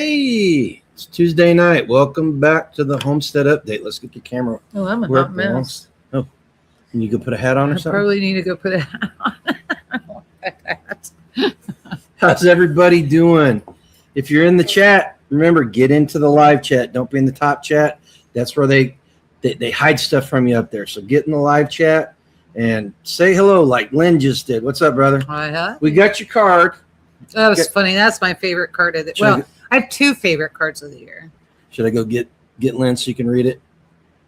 Hey, it's Tuesday night. Welcome back to the Homestead Update. Let's get the camera. Oh, I'm a hot mess. Oh, can you go put a hat on or something? I probably need to go put a hat on. I want that hat. How's everybody doing? If you're in the chat, remember, get into the live chat. Don't be in the top chat. That's where they hide stuff from you up there. So get in the live chat and say hello like Lynn just did. What's up, brother? Hi. We got your card. That was funny. That's my favorite card of the year. Well, I have two favorite cards of the year. Should I go get Lynn so you can read it?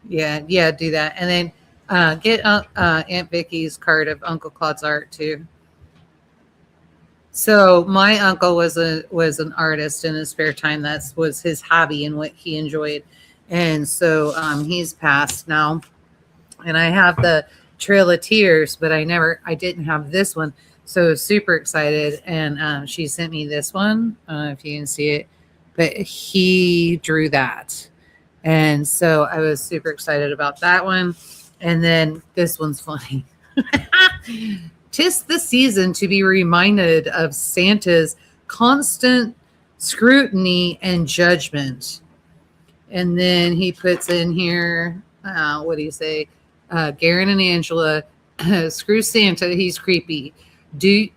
Yeah, do that. And then get Aunt Vicky's card of Uncle Claude's art too. So my uncle was an artist in his spare time. That was his hobby and what he enjoyed. And so he's passed now. And I have the Trail of Tears, but I didn't have this one. So super excited. And she sent me this one. I don't know if you can see it, but he drew that. And so I was super excited about that one. And then this one's funny. 'Tis the season to be reminded of Santa's constant scrutiny and judgment. And then he puts in here, what do you say? Garen and Angela, screw Santa, he's creepy. Do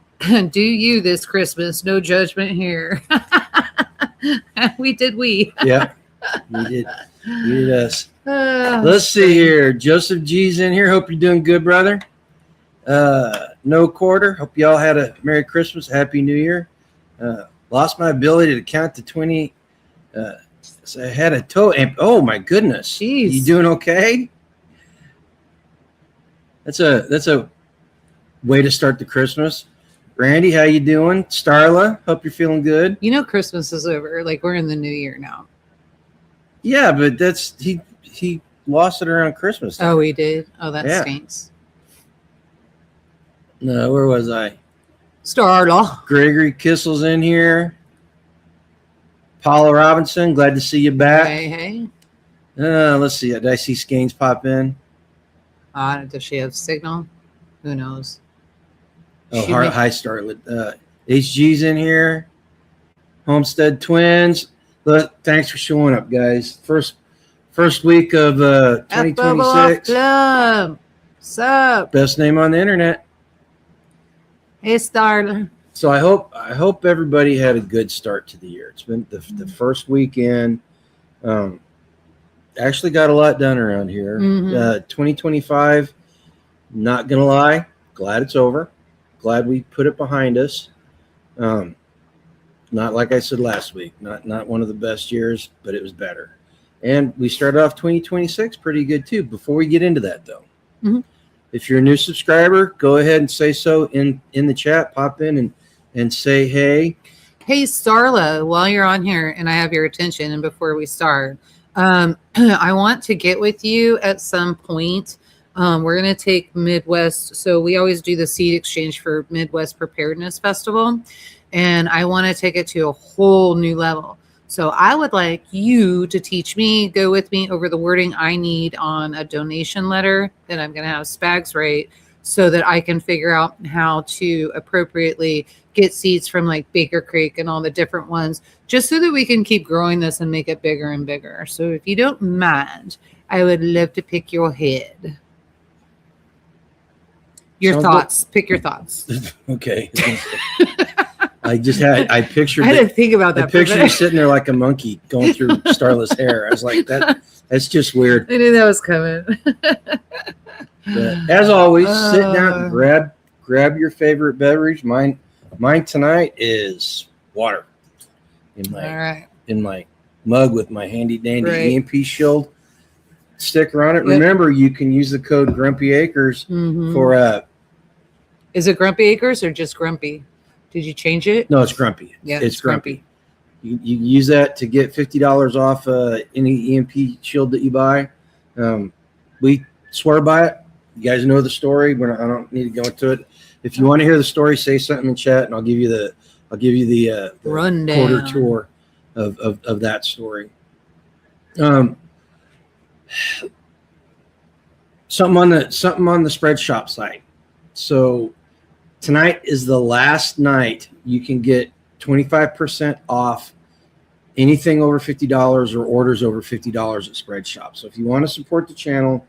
you this Christmas? No judgment here. Yeah, we. Yeah, you did. You did us. Let's see here. Joseph G's in here. Hope you're doing good, brother. No quarter. Hope y'all had a Merry Christmas, Happy New Year. Lost my ability to count to 20. So I had a toe. Oh my goodness. Jeez. You doing okay? That's a way to start the Christmas. Randy, how you doing? Starla, hope you're feeling good. You know Christmas is over. Like we're in the new year now. Yeah, but that's he lost it around Christmas time. Oh, he did? Oh, that stinks. No, where was I? Starla. Gregory Kissel's in here. Paula Robinson, glad to see you back. Hey. Let's see. Did I see Skeins pop in? Does she have signal? Who knows? Oh, hi, Starlet. HG's in here. Homestead Twins. Look, thanks for showing up, guys. First week of 2026. Club. What's up? Best name on the internet. Hey, Starla. So I hope everybody had a good start to the year. It's been the first weekend. Actually got a lot done around here. 2025, not gonna lie, glad it's over. Glad we put it behind us. Not like I said last week, not one of the best years, but it was better. And we started off 2026 pretty good too. Before we get into that though, if you're a new subscriber, go ahead and say so in the chat. Pop in and say hey. Hey, Starla, while you're on here and I have your attention, and before we start, I want to get with you at some point. We're going to take Midwest. So we always do the seed exchange for Midwest Preparedness Festival. And I want to take it to a whole new level. So I would like you to teach me, go with me over the wording I need on a donation letter that I'm going to have Spags write so that I can figure out how to appropriately get seeds from like Baker Creek and all the different ones, just so that we can keep growing this and make it bigger and bigger. So if you don't mind, I would love to pick your head. Your thoughts. Pick your thoughts. Okay. I pictured. I had to think about that. I pictured you sitting there like a monkey going through Starla's hair. I was like, that's just weird. I knew that was coming. But as always, sit down and grab your favorite beverage. Mine tonight is water in my mug with my handy dandy EMP shield sticker on it. Yep. Remember, you can use the code Grumpy Acres for Is it Grumpy Acres or just Grumpy? Did you change it? No, it's Grumpy. Yeah, it's Grumpy. You use that to get $50 off any EMP shield that you buy. We swear by it. You guys know the story. I don't need to go into it. If you want to hear the story, say something in chat, and I'll give you the rundown quarter tour of that story. Something on the spread shop site. So tonight is the last night you can get 25% off anything over $50 or orders over $50 at Spread Shop. So if you want to support the channel,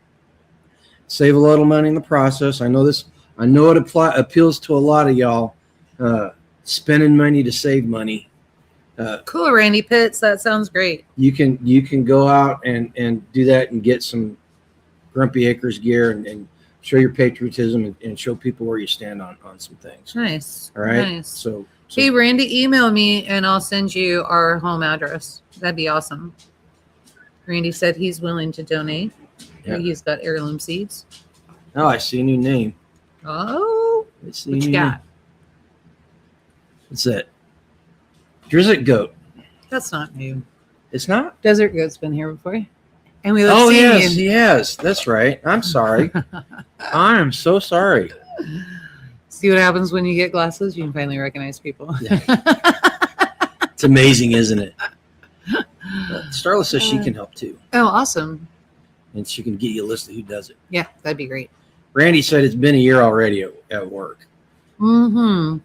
save a little money in the process. I know it appeals to a lot of y'all, spending money to save money. Cool, Randy Pitts. That sounds great. You can go out and do that and get some Grumpy Acres gear and show your patriotism and show people where you stand on some things. Nice. All right. Nice. So hey, Randy, email me and I'll send you our home address. That'd be awesome. Randy said he's willing to donate. Yeah. He's got heirloom seeds. Oh, I see a new name. Oh, what you got? What's that? Drizzit Goat. That's not new. It's not? Desert Goat's been here before. And we love seeing yes, you. yes. That's right. I'm sorry. I am so sorry. See what happens when you get glasses? You can finally recognize people. Yeah. It's amazing, isn't it? Starla says she can help too. Oh, awesome. And she can get you a list of who does it. Yeah, that'd be great. Randy said it's been a year already at work. Mm-hmm.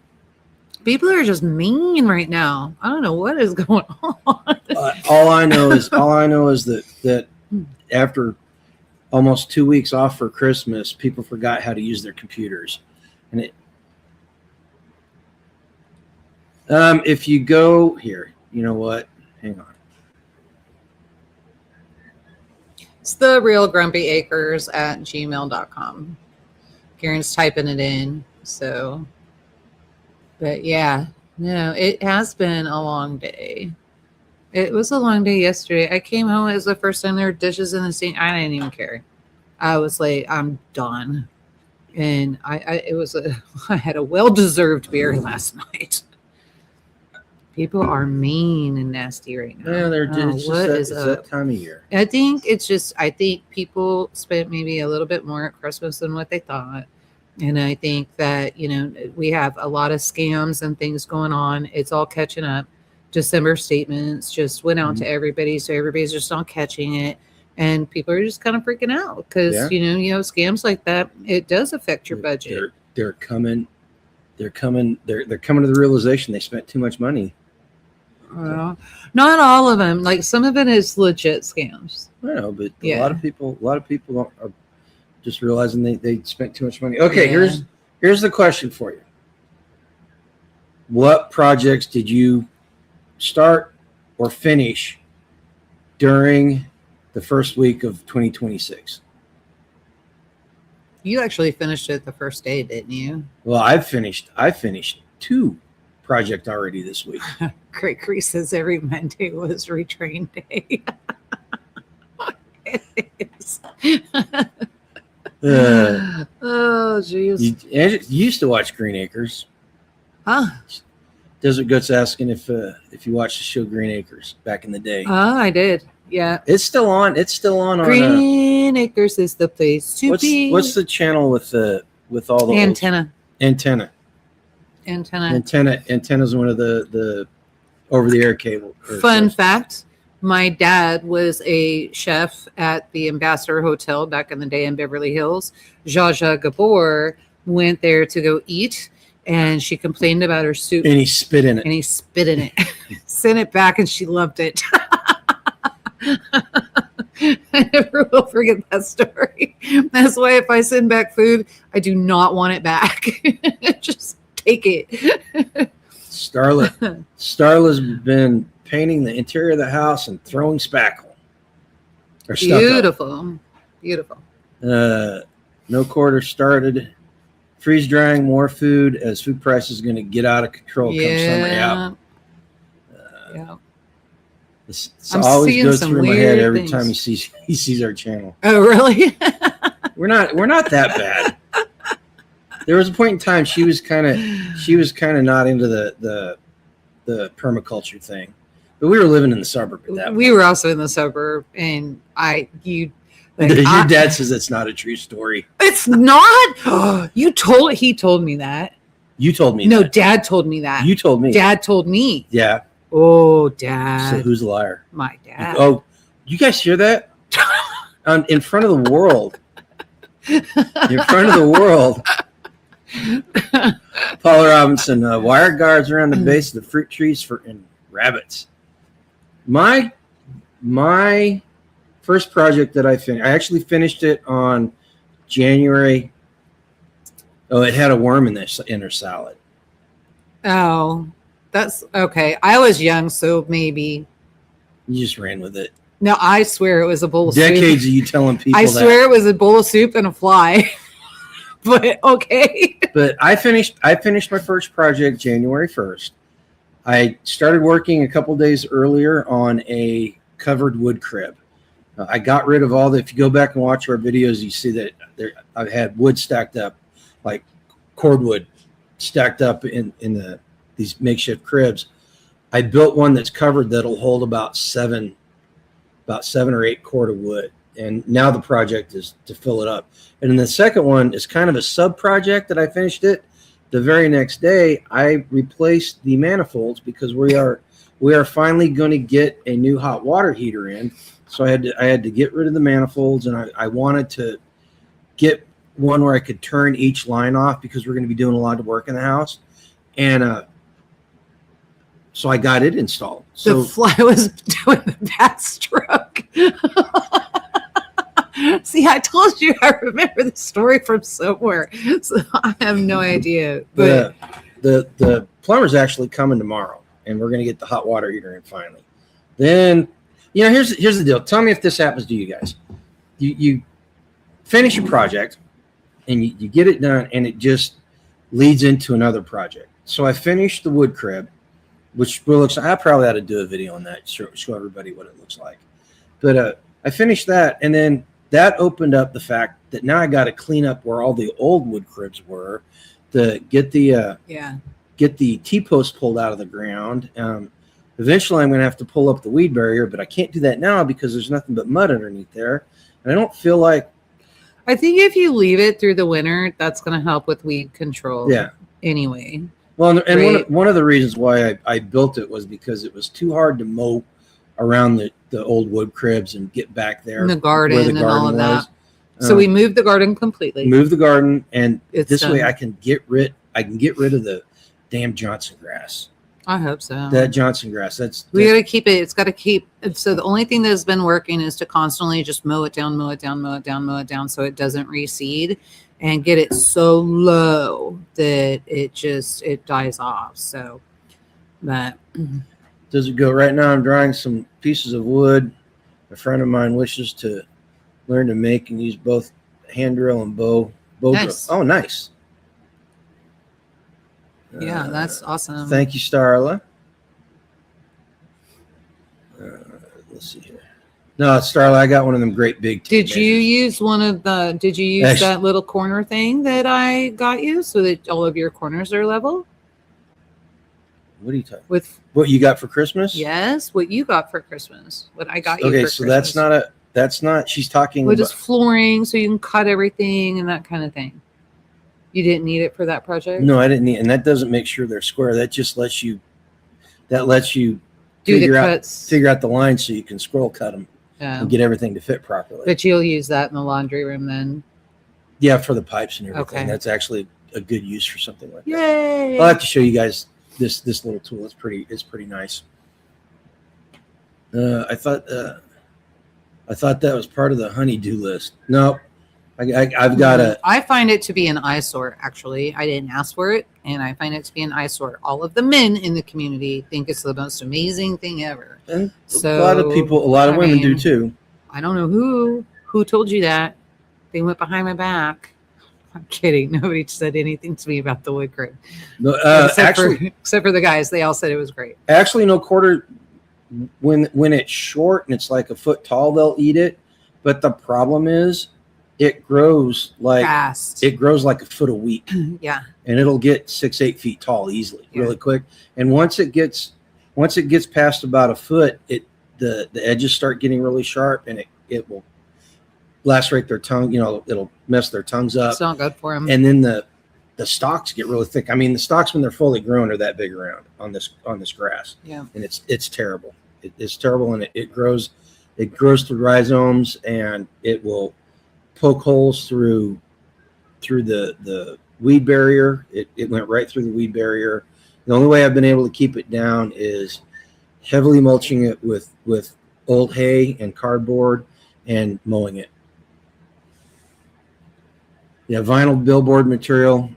People are just mean right now. I don't know what is going on. All I know is that after almost 2 weeks off for Christmas, people forgot how to use their computers. And if you go here, you know what? Hang on. It's the real grumpy acres at gmail.com. Karen's typing it in. So, but yeah, no, it has been a long day. It was a long day yesterday. I came home. It was the first time there were dishes in the sink. I didn't even care. I was like, I'm done. And I had a well-deserved beer last night. People are mean and nasty right now. Yeah, they're just that time of year. I think people spent maybe a little bit more at Christmas than what they thought. And I think that, we have a lot of scams and things going on. It's all catching up. December statements just went out to everybody. So everybody's just not catching it. And people are just kind of freaking out because, scams like that, it does affect your budget. They're coming to the realization they spent too much money. Well, not all of them. Like some of it is legit scams. I know, but a lot of people are just realizing they spent too much money. Okay, here's the question for you. What projects did you start or finish during the first week of 2026? You actually finished it the first day, didn't you? Well, I finished 2 projects already this week. Great Cree says every Monday was retrain day. It is. Oh, jeez. You used to watch Green Acres. Huh? Desert Goat's asking if you watched the show Green Acres back in the day. Oh, I did. Yeah. It's still on. Green Acres is the place to be. What's the channel with all the Antenna? Antenna is one of the over-the-air cable. Fun fact, my dad was a chef at the Ambassador Hotel back in the day in Beverly Hills. Zsa Gabor went there to go eat, and she complained about her soup. And he spit in it. Sent it back, and she loved it. I never will forget that story. That's why if I send back food, I do not want it back. Just take it. Starla's been painting the interior of the house and throwing spackle. Beautiful. No quarter started. Freeze drying more food as food prices are going to get out of control come summer. Yeah. This always goes through my head every time he sees our channel. Oh, really? We're not that bad. There was a point in time she was kind of not into the permaculture thing, but we were living in the suburb at that point. We were also in the suburb, and your dad says it's not a true story. It's not. He told me that. You told me. No, that. Dad told me that. You told me. Dad told me. Yeah. Oh, Dad. So who's a liar? My dad. Oh, you guys hear that? In front of the world. In front of the world. Paula Robinson, wire guards around the base of the fruit trees and rabbits. My first project that I finished, I actually finished it on January. Oh, it had a worm in her salad. Oh, that's okay. I was young, so maybe. You just ran with it. No, I swear it was a bowl of Decades soup. of you telling people I swear it was a bowl of soup and a fly. But okay. But I finished my first project January 1st. I started working a couple days earlier on a covered wood crib. I got rid of all the, if you go back and watch our videos, you see that I've had wood stacked up, like cordwood stacked up in these makeshift cribs. I built one that's covered that'll hold about 7 or 8 cord of wood. And now the project is to fill it up. And then the second one is kind of a sub project that I finished it. The very next day, I replaced the manifolds because we are finally going to get a new hot water heater in. So I had to get rid of the manifolds, and I wanted to get one where I could turn each line off because we're going to be doing a lot of work in the house. And so I got it installed. So the fly was doing the backstroke. See, I told you I remember the story from somewhere. So I have no idea. But the plumber's actually coming tomorrow, and we're going to get the hot water heater in finally. Then, here's the deal. Tell me if this happens to you guys. You finish a project, and you get it done, and it just leads into another project. So I finished the wood crib, which looks, I probably ought to do a video on that, show everybody what it looks like. But I finished that, and then that opened up the fact that now I got to clean up where all the old wood cribs were to get the T-post pulled out of the ground. Eventually, I'm going to have to pull up the weed barrier, but I can't do that now because there's nothing but mud underneath there. And I don't feel like... I think if you leave it through the winter, that's going to help with weed control. Yeah. Anyway. Well, and one of the reasons why I built it was because it was too hard to mow around the old wood cribs and get back there. In the garden and all of that. So we moved the garden completely. Move the garden, and this way done. I can get rid of the damn Johnson grass. I hope so. That Johnson grass. We got to keep it. It's got to keep. So the only thing that has been working is to constantly just mow it down, so it doesn't reseed, and get it so low that it dies off. So that. Does it go right now? I'm drying some pieces of wood. A friend of mine wishes to learn to make and use both hand drill and bow nice. drill. Oh, nice. Yeah, that's awesome. Thank you, Starla. Let's see here. No, Starla, I got one of them great big. Did you use that little corner thing that I got you so that all of your corners are level? What are you talking? With what you got for Christmas? Yes, what you got for Christmas. What I got you. Okay, for so Christmas. that's not. She's talking. What is flooring so you can cut everything and that kind of thing. You didn't need it for that project? No, I didn't need, and that doesn't make sure they're square. That just lets you. That lets you do the cuts. Figure out the lines so you can scroll cut them and get everything to fit properly. But you'll use that in the laundry room then. Yeah, for the pipes and everything. Okay. That's actually a good use for something like that. Yay! I'll have to show you guys this little tool. It's pretty nice. I thought that was part of the honey-do list. No, I've got a. I find it to be an eyesore. Actually, I didn't ask for it, and I find it to be an eyesore. All of the men in the community think it's the most amazing thing ever. And so, a lot of women do too. I don't know who told you that. They went behind my back. I'm kidding. Nobody said anything to me about the wood crib. No, except for the guys, they all said it was great. Actually, no quarter. When it's short and it's like a foot tall, they'll eat it. But the problem is, it grows like fast. It grows like a foot a week. Yeah, and it'll get 6-8 feet tall easily, really quick. And once it gets past about a foot, the edges start getting really sharp, and it will lacerate their tongue. It'll mess their tongues up. It's not good for them. And then the stalks get really thick. I mean, the stalks when they're fully grown are that big around on this grass. Yeah, and it's terrible. It's terrible, and it grows through rhizomes, and it will poke holes through the weed barrier. It went right through the weed barrier. The only way I've been able to keep it down is heavily mulching it with old hay and cardboard and mowing it. Yeah, vinyl billboard material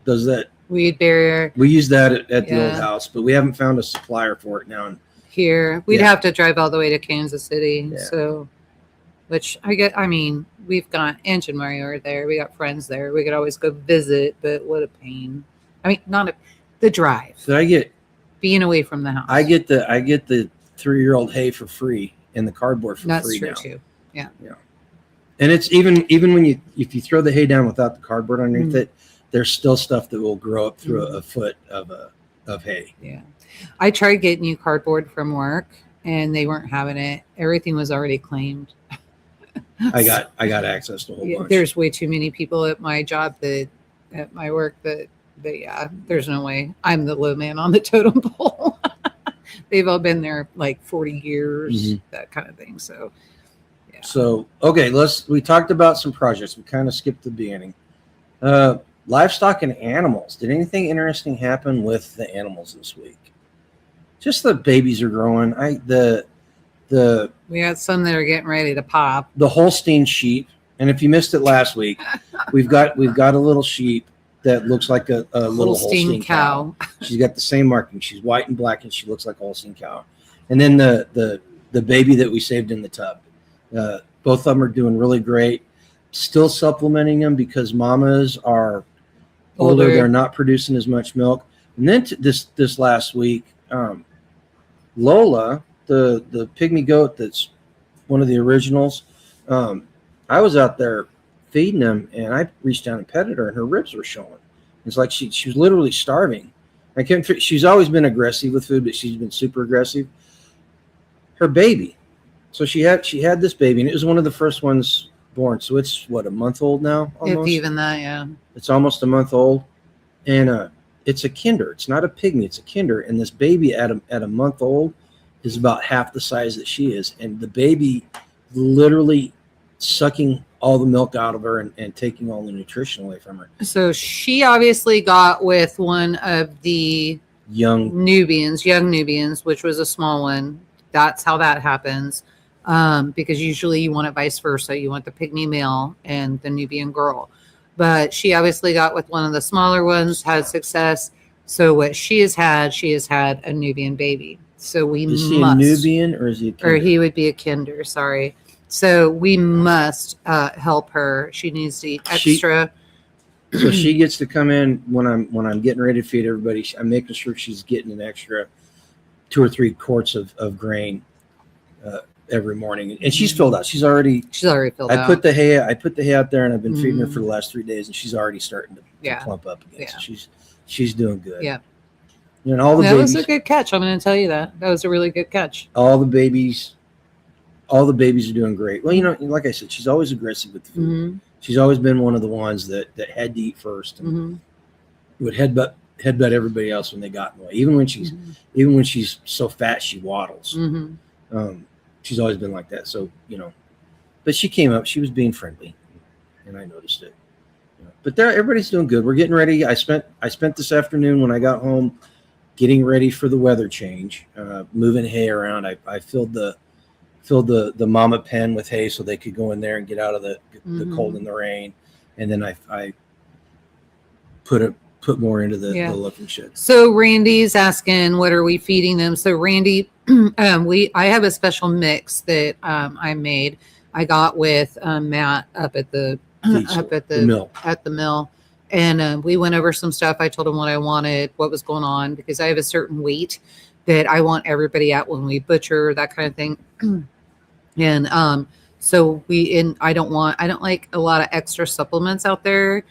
does that. Weed barrier. We use that at the old house, but we haven't found a supplier for it now. Here, we'd have to drive all the way to Kansas City. Yeah. So, which I mean, we've got Ange and Mario are there. We got friends there. We could always go visit, but what a pain. I mean, the drive. So I get being away from the house. I get the 3-year-old hay for free and the cardboard for free now. That's true too. Yeah. Yeah. And it's even when if you throw the hay down without the cardboard underneath it, there's still stuff that will grow up through a foot of hay. Yeah. I tried getting you cardboard from work and they weren't having it. Everything was already claimed. I got access to a whole bunch. There's way too many people at my job at my work that yeah, there's no way. I'm the low man on the totem pole. They've all been there like 40 years, that kind of thing. So yeah. So okay, we talked about some projects. We kind of skipped the beginning. Livestock and animals. Did anything interesting happen with the animals this week? Just the babies are growing. We got some that are getting ready to pop. The Holstein sheep, and if you missed it last week, we've got a little sheep that looks like a little Holstein cow. She's got the same marking. She's white and black, and she looks like a Holstein cow. And then the baby that we saved in the tub. Both of them are doing really great. Still supplementing them because mamas are older. They're not producing as much milk. And then this last week, Lola, the pygmy goat that's one of the originals, I was out there feeding them and I reached down and petted her and her ribs were showing. It's like she was literally starving. She's always been aggressive with food, but she's been super aggressive. Her baby. So she had this baby and it was one of the first ones born. So it's a month old now? Almost? If even that, yeah. It's almost a month old. And it's a kinder. It's not a pygmy, it's a kinder. And this baby at a month old is about half the size that she is. And the baby literally sucking all the milk out of her and taking all the nutrition away from her. So she obviously got with one of the young Nubians, which was a small one. That's how that happens. Because usually you want it vice versa. You want the pygmy male and the Nubian girl. But she obviously got with one of the smaller ones, had success. So what she has had a Nubian baby. So is he a Nubian or is he a kinder? Or he would be a kinder, sorry. So we must help her. She needs to eat extra. So she gets to come in when I'm getting ready to feed everybody. I'm making sure she's getting an extra 2 or 3 quarts of grain every morning, and she's filled out. She's already filled out. I put the hay out there, and I've been feeding her for the last 3 days, and she's already starting to plump up again. Yeah. So she's doing good. Yeah. And all the that babies, was a good catch. I'm going to tell you that was a really good catch. All the babies are doing great. Well, like I said, she's always aggressive with the food. Mm-hmm. She's always been one of the ones that had to eat first and would headbutt everybody else when they got in the way. Even when she's so fat she waddles. She's always been like that. So but she came up. She was being friendly, and I noticed it. But everybody's doing good. We're getting ready. I spent this afternoon when I got home getting ready for the weather change, moving hay around. I filled the mama pen with hay so they could go in there and get out of the cold and the rain, and then I put more into the looking shed. So Randy's asking, what are we feeding them? So Randy, I have a special mix that I made. I got with Matt up at the mill. And we went over some stuff. I told him what I wanted, what was going on, because I have a certain weight that I want everybody at when we butcher, that kind of thing. And so I don't like a lot of extra supplements out there.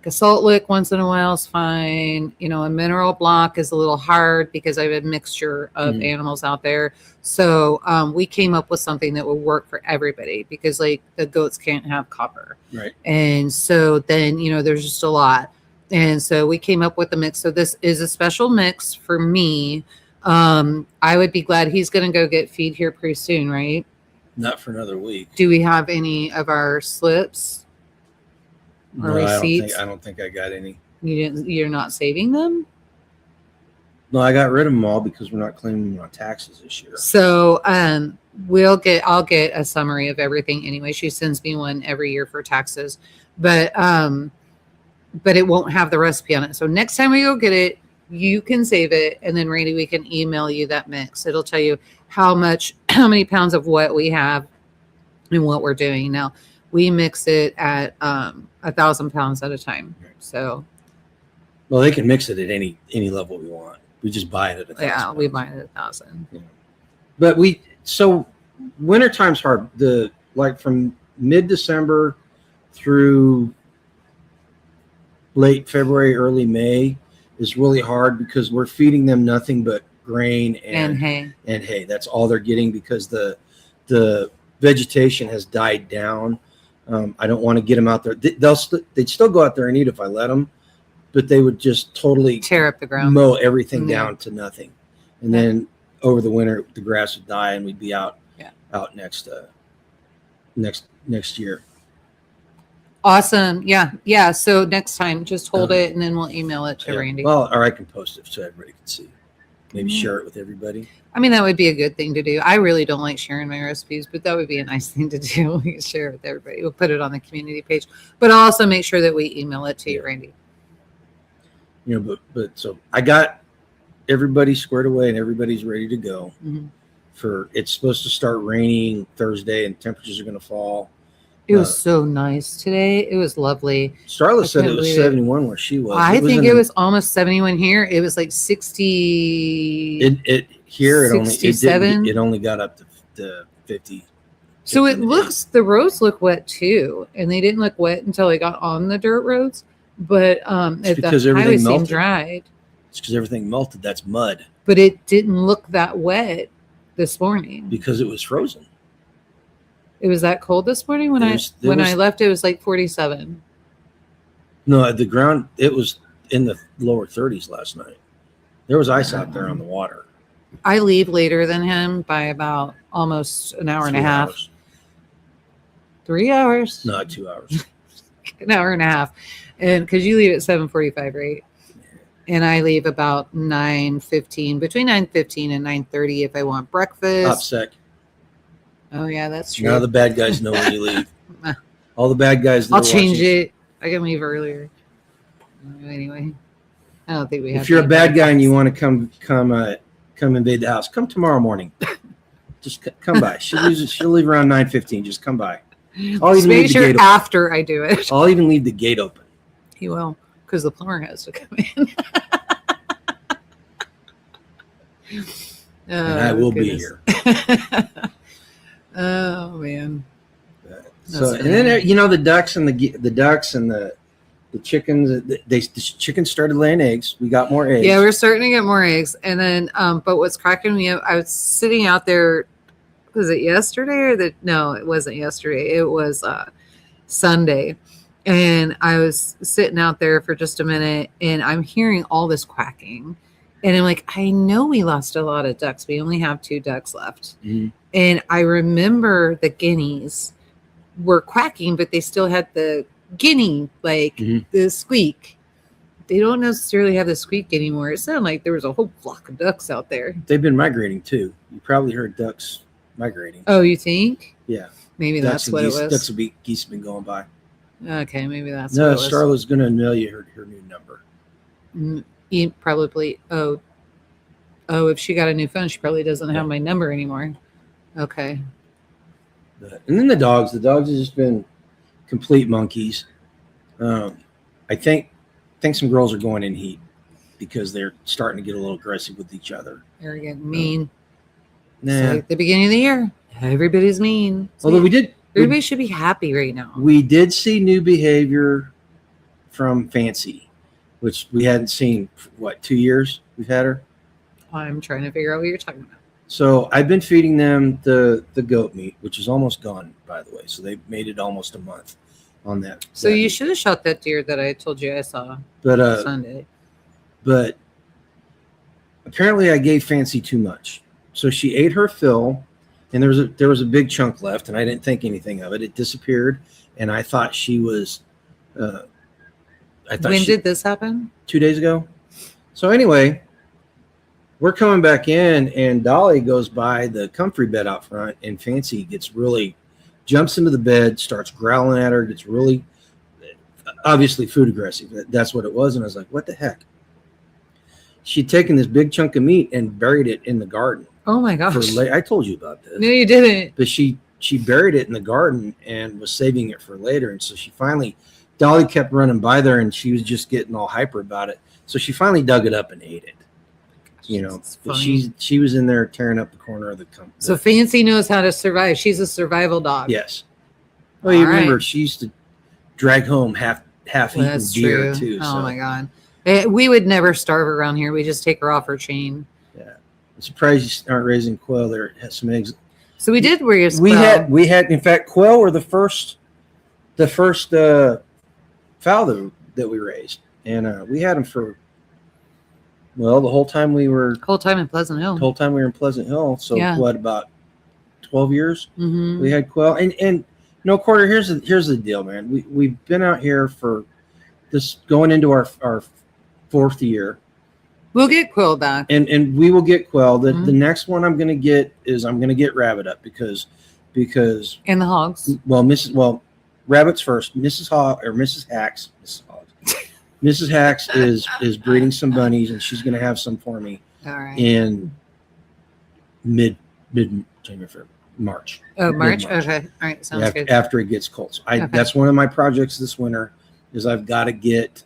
A salt lick once in a while is fine. A mineral block is a little hard because I have a mixture of animals out there. So we came up with something that would work for everybody because like the goats can't have copper. Right. And so then, there's just a lot. And so we came up with a mix. So this is a special mix for me. I would be glad he's going to go get feed here pretty soon, right? Not for another week. Do we have any of our slips? No, receipts? I don't think I got any. You're not saving them? No, I got rid of them all because we're not claiming them on taxes this year. So I'll get a summary of everything anyway. She sends me one every year for taxes, but it won't have the recipe on it. So next time we go get it, you can save it, and then Randy, we can email you that mix. It'll tell you how many pounds of what we have and what we're doing. Now we mix it at 1,000 pounds at a time. So, well, they can mix it at any level we want. We just buy it at 1,000. Yeah, we buy it at 1,000. Yeah. But wintertime's hard. From mid-December through late February, early May is really hard because we're feeding them nothing but grain and hay. That's all they're getting because the vegetation has died down. I don't want to get them out there. They'd still go out there and eat if I let them, but they would just totally tear up the ground, mow everything down to nothing. And then over the winter, the grass would die and we'd be out next year. Awesome. Yeah. So next time, just hold it and then we'll email it to Randy. Well, or I can post it so everybody can see. Maybe share it with everybody. I mean, that would be a good thing to do. I really don't like sharing my recipes, but that would be a nice thing to do. We can share it with everybody. We'll put it on the community page, but I'll also make sure that we email it to you, Randy. But so I got everybody squared away and everybody's ready to go. It's supposed to start raining Thursday and temperatures are going to fall. It was so nice today. It was lovely. Starla said it was 71 where she was. I think it was almost 71 here. It was like 60. It only got up to 50. So the roads look wet too, and they didn't look wet until I got on the dirt roads. But the highway seemed dried. It's because everything melted. That's mud. But it didn't look that wet this morning because it was frozen. It was that cold this morning when I left. It was like 47. No, the ground. It was in the lower 30s last night. There was ice out there on the water. I leave later than him by about almost an hour and a half. 3 hours? No, 2 hours. An hour and a half, and because you leave at 7:45, right? And I leave about 9:15, between 9:15 and 9:30 if I want breakfast. OPSEC. Oh yeah, that's true. Now the bad guys know when you leave. All the bad guys. I'll change it. I can leave earlier. Anyway, I don't think we have. If you're a bad guy and you want to come invade the house, come tomorrow morning. Just come by. She'll leave around 9:15. Just come by. I'll even make sure after I do it. I'll even leave the gate open. He will, because the plumber has to come in. And I will be here. Oh man. So and then the ducks and the chickens. The chickens started laying eggs. We got more eggs. Yeah, we're starting to get more eggs. And then, but what's cracking me up? I was sitting out there. Was it yesterday no, it wasn't yesterday. It was Sunday. And I was sitting out there for just a minute and I'm hearing all this quacking. And I'm like, I know we lost a lot of ducks. We only have 2 ducks left. Mm-hmm. And I remember the guineas were quacking, but they still had the guinea, the squeak. They don't necessarily have the squeak anymore. It sounded like there was a whole flock of ducks out there. They've been migrating too. You probably heard ducks migrating. Oh, you think? Yeah. Maybe that's what it was. Ducks and geese have been going by. Okay, maybe that's what it was. No, Starla's going to mail you her new number. Probably. Oh, if she got a new phone, she probably doesn't have my number anymore. Okay. And then the dogs have just been complete monkeys. I think some girls are going in heat because they're starting to get a little aggressive with each other. They're getting mean. It's like the beginning of the year. Everybody's mean. Although everybody should be happy right now. We did see new behavior from Fancy, which we hadn't seen for 2 years we've had her. I'm trying to figure out what you're talking about. So I've been feeding them the goat meat, which is almost gone, by the way. So they made it almost a month on that. So you should have shot that deer that I told you I saw Sunday. But apparently I gave Fancy too much. So she ate her fill, and there was a big chunk left, and I didn't think anything of it. It disappeared, and I thought she was. When did this happen? 2 days ago. So anyway, we're coming back in, and Dolly goes by the comfrey bed out front, and Fancy jumps into the bed, starts growling at her, gets really, obviously food aggressive. That's what it was. And I was like, what the heck? She'd taken this big chunk of meat and buried it in the garden. Oh my gosh. I told you about this. No, you didn't. But she buried it in the garden and was saving it for later. And so Dolly kept running by there, and she was just getting all hyper about it. So she finally dug it up and ate it. But she was in there tearing up the corner of the company. So Fancy knows how to survive. She's a survival dog. Yes. Well, you remember she used to drag home half-eaten deer too. Oh my God. We would never starve around here. We just take her off her chain. Yeah. I'm surprised you aren't raising quail. There has some eggs. So we did raise quail. We had in fact quail were the first fowl that we raised, and we had them for the whole time we were in Pleasant Hill. The whole time we were in Pleasant Hill. So what, about 12 years? Mm-hmm. We had quail, and no, Quarter. Here's the deal, man. We've been out here for this going into our 4th year. We'll get quail back, and we will get quail. The next one I'm going to get rabbit up because and the hogs. Rabbits first. Mrs. Hacks is breeding some bunnies, and she's going to have some for me. All right. In mid March. Oh, March. Okay. All right. Sounds good. After it gets cold. So that's one of my projects this winter is I've got to get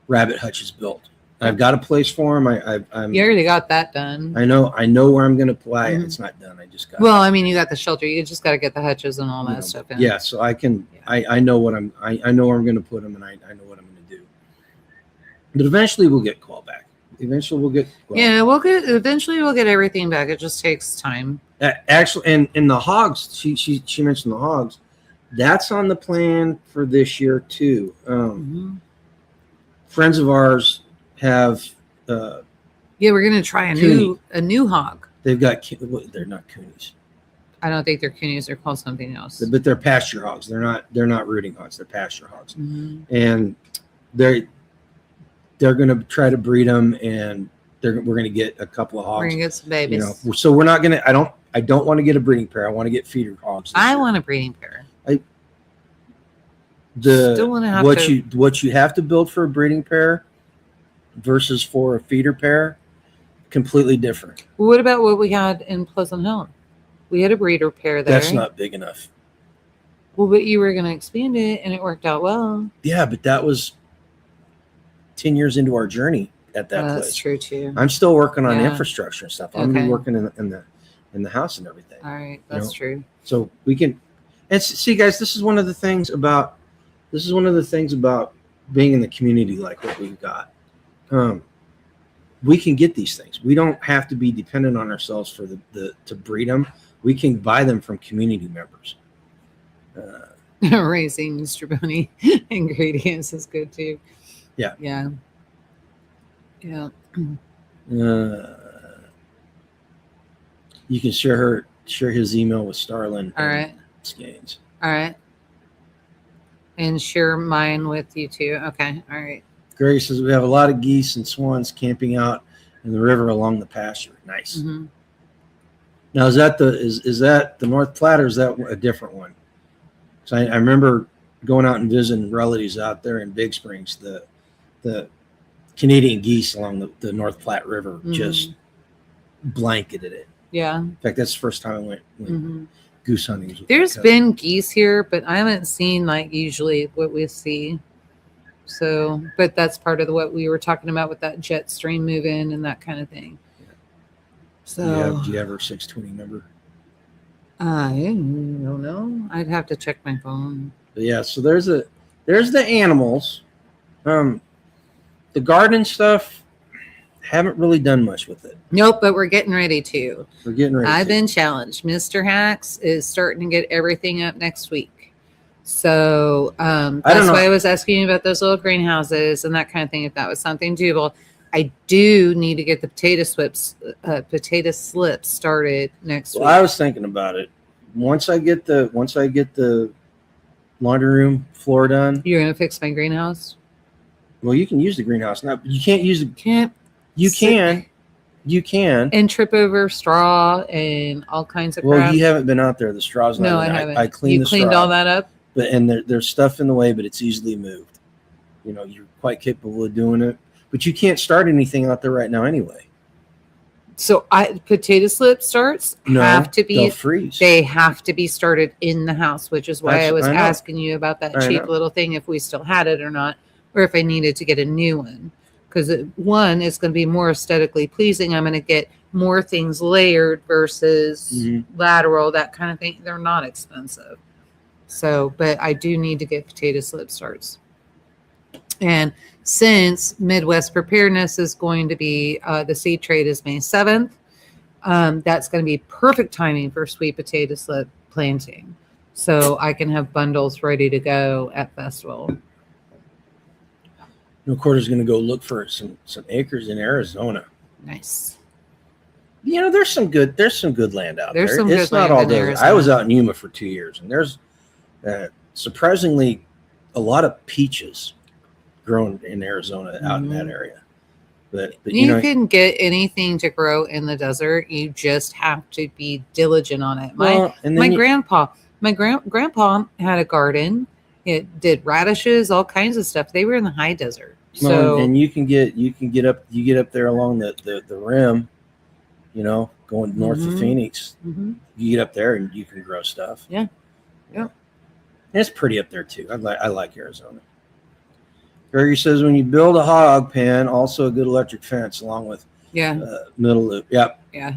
rabbit hutches built. I've got a place for them. You already got that done. I know where I'm going to play. It's not done. I just got. Well, I mean, you got the shelter. You just got to get the hutches and all that stuff in. Yeah, so I can. Yeah. I know what I know where I'm going to put them, and I know what I'm going to do. But eventually, we'll get quail back. Eventually, we'll get. Quail. Yeah, eventually we'll get everything back. It just takes time. Actually, and the hogs. She mentioned the hogs. That's on the plan for this year too. Friends of ours have we're gonna try a new hog. They've got they're not coonies. I don't think they're coonies. They're called something else. But they're pasture hogs. They're not rooting hogs. They're pasture hogs. And they're gonna try to breed them, and we're gonna get a couple of hogs. We're gonna get some babies. So we're not gonna. I don't want to get a breeding pair. I want to get feeder hogs. I want a breeding pair. What you have to build for a breeding pair versus for a feeder pair, completely different. What about what we had in Pleasant Hill? We had a breeder pair there. That's not big enough. Well, but you were going to expand it, and it worked out well. Yeah, but that was 10 years into our journey at that place. That's true too. I'm still working on infrastructure and stuff. I'm gonna be working in the house and everything. All right, that's true. So we can, and see, guys, this is one of the things about being in the community like what we've got. We can get these things. We don't have to be dependent on ourselves for to breed them. We can buy them from community members. Raising Mr. Bunny ingredients is good too. Yeah. Yeah. You can share his email with Starlin. All right. Skeins. All right. And share mine with you too. Okay. All right. Greg says we have a lot of geese and swans camping out in the river along the pasture. Nice. Mm-hmm. Now, is that the North Platte, or is that a different one? So I remember going out and visiting relatives out there in Big Springs. The Canadian geese along the North Platte River just blanketed it. Yeah. In fact, that's the first time I went goose hunting. There's been geese here, but I haven't seen like usually what we see. So, but that's part of what we were talking about with that jet stream move in and that kind of thing. Yeah. So, do you have her 620 number? I don't know. I'd have to check my phone. But yeah, so there's the animals. The garden stuff, haven't really done much with it. Nope, but we're getting ready to. I've been challenged. Mr. Hacks is starting to get everything up next week. So that's why I was asking you about those little greenhouses and that kind of thing. If that was something doable, I do need to get the potato slips started next week. I was thinking about it. Once I get the laundry room floor done, you're gonna fix my greenhouse. Well, you can use the greenhouse now. You can't use the. Can't. You can, You can. And trip over straw and all kinds of crap. Well, you haven't been out there. The straw's not. No, in I there. haven't. I cleaned the cleaned straw, all that up? but there's stuff in the way, but it's easily moved. You know, you're quite capable of doing it, but you can't start anything out there right now anyway. So potato slip starts have to be they'll freeze. They have to be started in the house, which is why I was asking you about that cheap little thing, if we still had it or not, or if I needed to get a new one. Because one is going to be more aesthetically pleasing. I'm going to get more things layered versus lateral, that kind of thing. They're not expensive. So, but I do need to get potato slip starts. And since Midwest Preparedness is going to be, the seed trade is May 7th, that's going to be perfect timing for sweet potato slip planting. So I can have bundles ready to go at festival. No Quarter's going to go look for some acres in Arizona. Nice. You know, there's some good land out there. Some it's good not land all in desert. Arizona. I was out in Yuma for 2 years, and there's surprisingly a lot of peaches grown in Arizona out in that area. But you can get anything to grow in the desert. You just have to be diligent on it. My grandpa had a garden. It did radishes, all kinds of stuff. They were in the high desert. So and you get up there along the rim, you know, going north of Phoenix. You get up there and you can grow stuff. Yeah. And it's pretty up there too. I like Arizona. Greggy says when you build a hog pen, also a good electric fence along with middle loop. Yep. Yeah.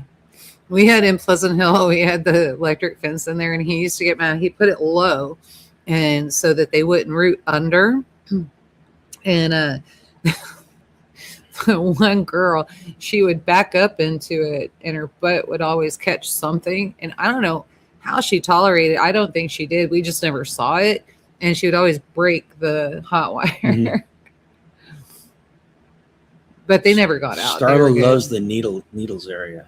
We had in Pleasant Hill, we had the electric fence in there, and he used to get mad. He put it low, and so that they wouldn't root under. And one girl, she would back up into it, and her butt would always catch something. And I don't know how she tolerated it. I don't think she did. We just never saw it. And she would always break the hot wire. But they never got out. Starla loves the needles area.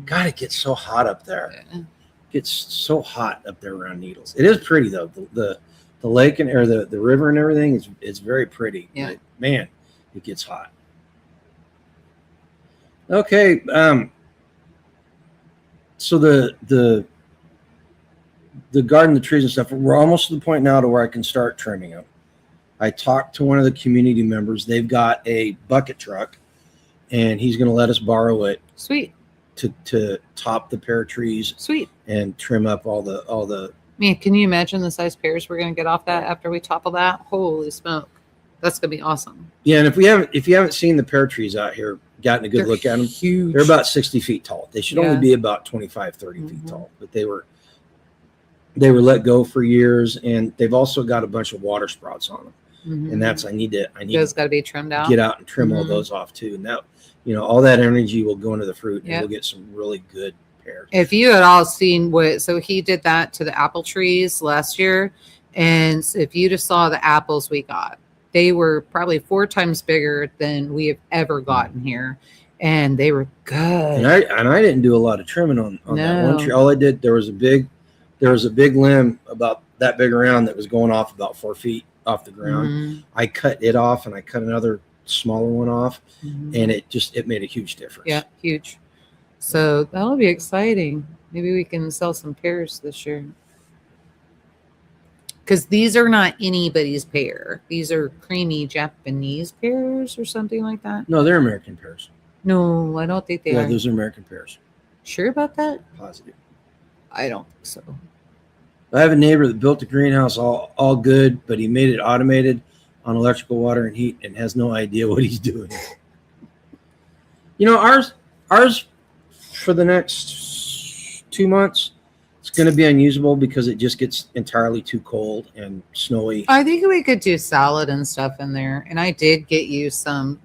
God, it gets so hot up there. Yeah. It gets so hot up there around Needles. It is pretty though. The lake or the river and everything is very pretty. Yeah. But, man, it gets hot. Okay. So the garden, the trees and stuff, we're almost to the point now to where I can start trimming them. I talked to one of the community members. They've got a bucket truck, and he's going to let us borrow it. Sweet. To top the pear trees. Sweet. And trim up all the. Man, can you imagine the size pears we're going to get off that after we topple that? Holy smoke. That's going to be awesome. Yeah, and if you haven't seen the pear trees out here, gotten a good look at them, huge. They're about 60 feet tall. They should only be about 25, 30 feet tall, but they were let go for years, and they've also got a bunch of water sprouts on them. And that's I need those got to be trimmed out. Get out and trim all those off too, and that all that energy will go into the fruit, and we'll get some really good pears. If you had all seen so he did that to the apple trees last year, and if you just saw the apples we got, they were probably 4 times bigger than we have ever gotten here, and they were good. And I didn't do a lot of trimming on that one tree. All I did, there was a big limb about that big around that was going off about 4 feet off the ground. I cut it off, and I cut another smaller one off, and it made a huge difference. Yeah, huge. So that'll be exciting. Maybe we can sell some pears this year, because these are not anybody's pear. These are creamy Japanese pears or something like that. No, they're American pears. No, I don't think they are. Yeah, those are American pears. Sure about that? Positive. I don't think so. I have a neighbor that built a greenhouse all good, but he made it automated on electrical, water, and heat, and has no idea what he's doing. Ours for the next 2 months, it's going to be unusable because it just gets entirely too cold and snowy. I think we could do salad and stuff in there, and I did get you some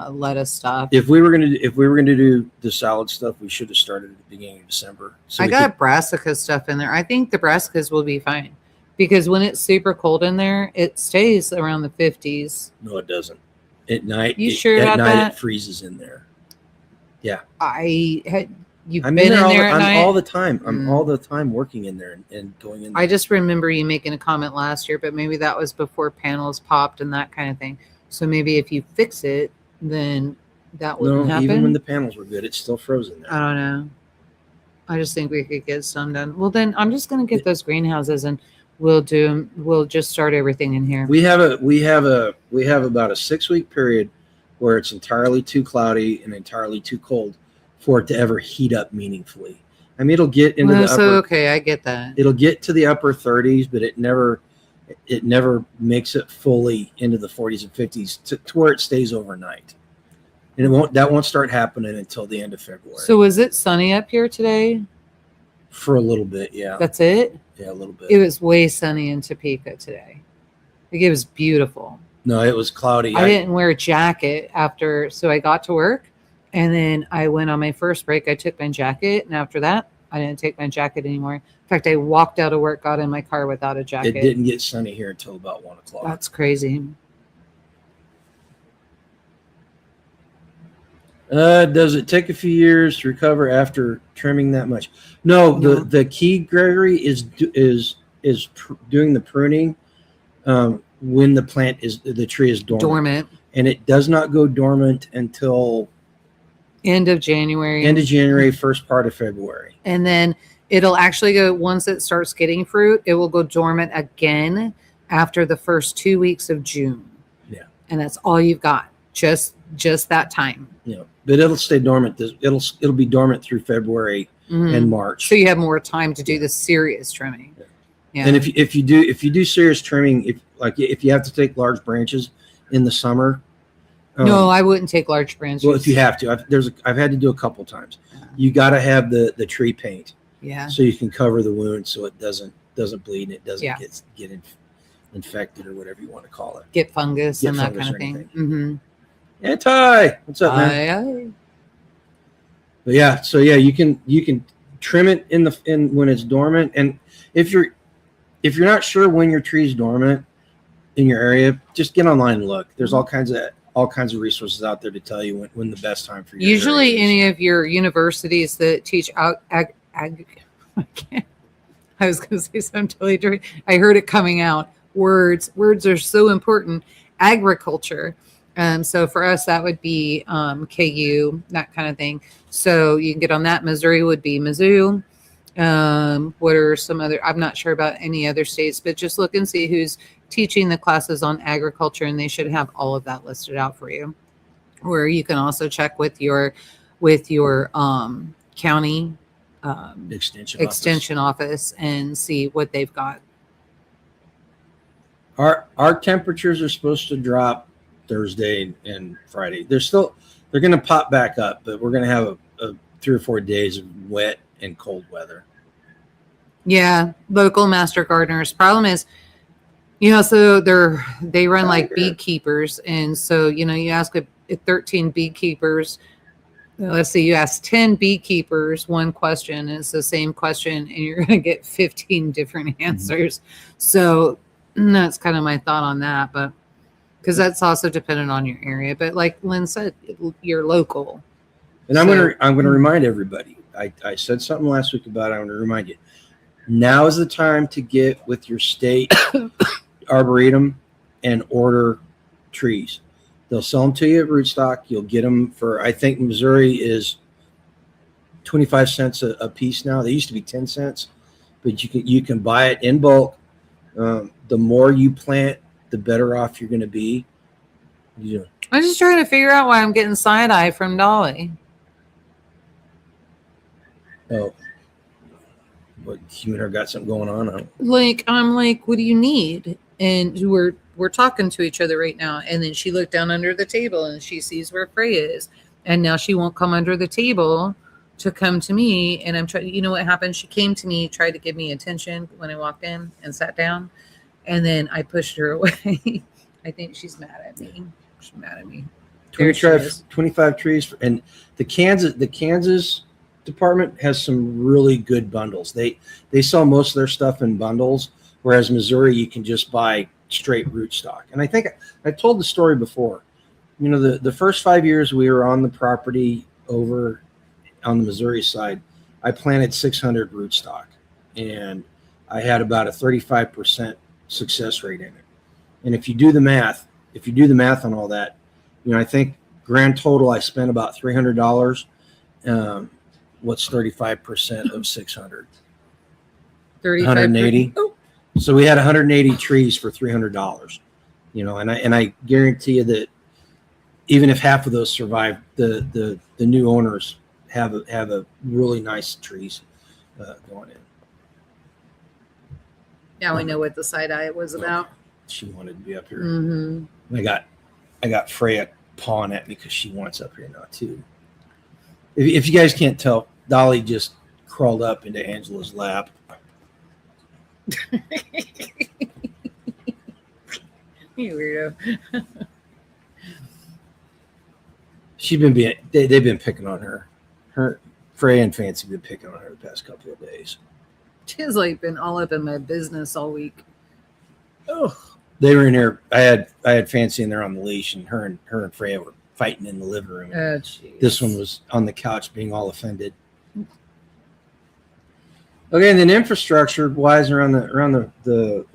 lettuce stuff. If we were going to do the salad stuff, we should have started at the beginning of December. So I got brassica stuff in there. I think the brassicas will be fine, because when it's super cold in there, it stays around the 50s. No, it doesn't. At night, sure about that? It freezes in there. Yeah. You've been in there at night? All the time. I'm all the time working in there and going in there. I just remember you making a comment last year, but maybe that was before panels popped and that kind of thing. So maybe if you fix it, then that wouldn't happen? Even when the panels were good, it's still frozen there. I don't know. I just think we could get some done. Well, then I'm just going to get those greenhouses and we'll just start everything in here. We have about a 6-week period where it's entirely too cloudy and entirely too cold for it to ever heat up meaningfully. I mean, it'll get into okay, I get that. It'll get to the upper 30s, but it never makes it fully into the 40s and 50s to where it stays overnight. And that won't start happening until the end of February. So was it sunny up here today? For a little bit, yeah. That's it? Yeah, a little bit. It was way sunny in Topeka today. Like, it was beautiful. No, it was cloudy. I didn't wear a jacket so I got to work, and then I went on my first break. I took my jacket, and after that, I didn't take my jacket anymore. In fact, I walked out of work, got in my car without a jacket. It didn't get sunny here until about 1 o'clock. That's crazy. Does it take a few years to recover after trimming that much? No. The key, Gregory, is doing the pruning when the tree is dormant, and it does not go dormant until end of January, first part of February, and then it'll actually go, once it starts getting fruit, it will go dormant again after the first 2 weeks of June. Yeah, and that's all you've got, just that time. Yeah, but it'll stay dormant. It'll be dormant through February and March. So you have more time to do the serious trimming. Yeah. And if you do serious trimming, if you have to take large branches in the summer. No, I wouldn't take large branches. Well, if you have to, I've had to do a couple times. You got to have the tree paint. Yeah. So you can cover the wound so it doesn't bleed and it doesn't get infected or whatever you want to call it. Get fungus and that kind of thing. Mm-hmm. Yeah, Ty, what's up, man? But yeah, so yeah, you can trim it in when it's dormant, and if you're not sure when your tree's dormant in your area, just get online and look. There's all kinds of resources out there to tell you when the best time for you. Usually, any of your universities that teach I was going to say something totally different. I heard it coming out. Words are so important. Agriculture. So for us, that would be KU, that kind of thing. So you can get on that. Missouri would be Mizzou. What are some other? I'm not sure about any other states, but just look and see who's teaching the classes on agriculture, and they should have all of that listed out for you. Or you can also check with your county extension office and see what they've got. Our temperatures are supposed to drop Thursday and Friday. They're going to pop back up, but we're going to have a 3 or 4 days of wet and cold weather. Yeah, local master gardeners. Problem is, so they run like beekeepers, and so you ask 13 beekeepers. Let's see, you ask 10 beekeepers one question, and it's the same question, and you're going to get 15 different answers. Mm-hmm. So that's kind of my thought on that, but because that's also dependent on your area. But like Lynn said, you're local. And I'm going to remind everybody. I said something last week about it. I'm going to remind you. Now is the time to get with your state arboretum and order trees. They'll sell them to you at rootstock. You'll get them for, I think Missouri is 25 cents a piece now. They used to be 10 cents, but you can buy it in bulk. The more you plant, the better off you're going to be. Yeah. I'm just trying to figure out why I'm getting side eye from Dolly. Oh, what, you and her got something going on? I'm like, what do you need? And we're talking to each other right now. And then she looked down under the table and she sees where Freya is. And now she won't come under the table to come to me. And I'm trying, what happened? She came to me, tried to give me attention when I walked in and sat down. And then I pushed her away. I think she's mad at me. She's mad at me. 25 trees. And the Kansas department has some really good bundles. They sell most of their stuff in bundles, whereas Missouri, you can just buy straight rootstock. And I think I told the story before. The first 5 years we were on the property over on the Missouri side, I planted 600 rootstock, and I had about a 35% success rate in it. And if you do the math on all that, I think grand total, I spent about $300. What's 35% of 600? 180. Oh. So we had 180 trees for $300. And I guarantee you that even if half of those survive, the new owners have a really nice trees going in. Now we know what the side eye was about. She wanted to be up here. Mm-hmm. I got Freya pawing at me because she wants up here now too. If you guys can't tell, Dolly just crawled up into Angela's lap. You weirdo. They've been picking on her. Freya and Fancy have been picking on her the past couple of days. She's like been all up in my business all week. Oh, they were in here. I had Fancy in there on the leash, and her and Freya were fighting in the living room. Oh, geez. This one was on the couch being all offended. Okay, and then infrastructure wise around the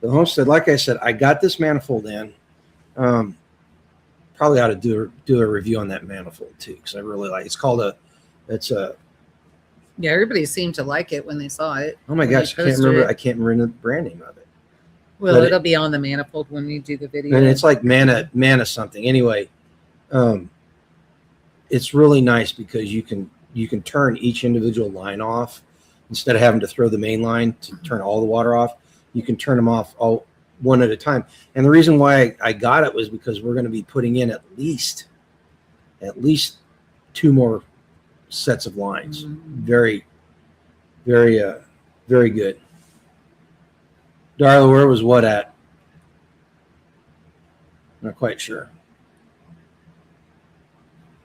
homestead, like I said, I got this manifold in. Probably ought to do a review on that manifold too, because I really like. Yeah, everybody seemed to like it when they saw it. Oh my gosh, I can't remember the brand name of it. Well, it'll be on the manifold when we do the video. And it's like mana something. Anyway, it's really nice because you can turn each individual line off instead of having to throw the main line to turn all the water off. You can turn them off all one at a time. And the reason why I got it was because we're going to be putting in at least 2 more sets of lines. Very, very, very good. Darla, where was what at? Not quite sure.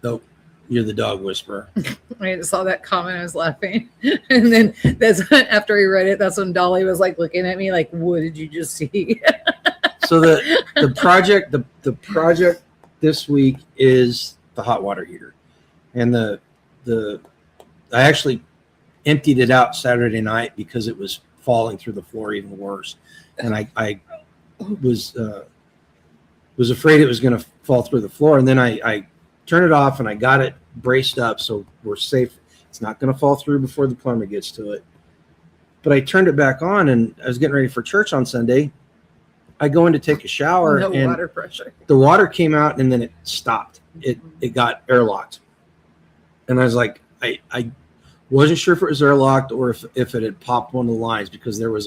Nope. You're the dog whisperer. I saw that comment. I was laughing. And then after he read it, that's when Dolly was like looking at me like, what did you just see? So the project this week is the hot water heater. And I actually emptied it out Saturday night because it was falling through the floor even worse. And I was afraid it was going to fall through the floor. And then I turned it off and I got it braced up so we're safe. It's not going to fall through before the plumber gets to it. But I turned it back on and I was getting ready for church on Sunday. I go in to take a shower and water pressure. The water came out and then it stopped. It got airlocked. And I was like, I wasn't sure if it was airlocked or if it had popped one of the lines, because there was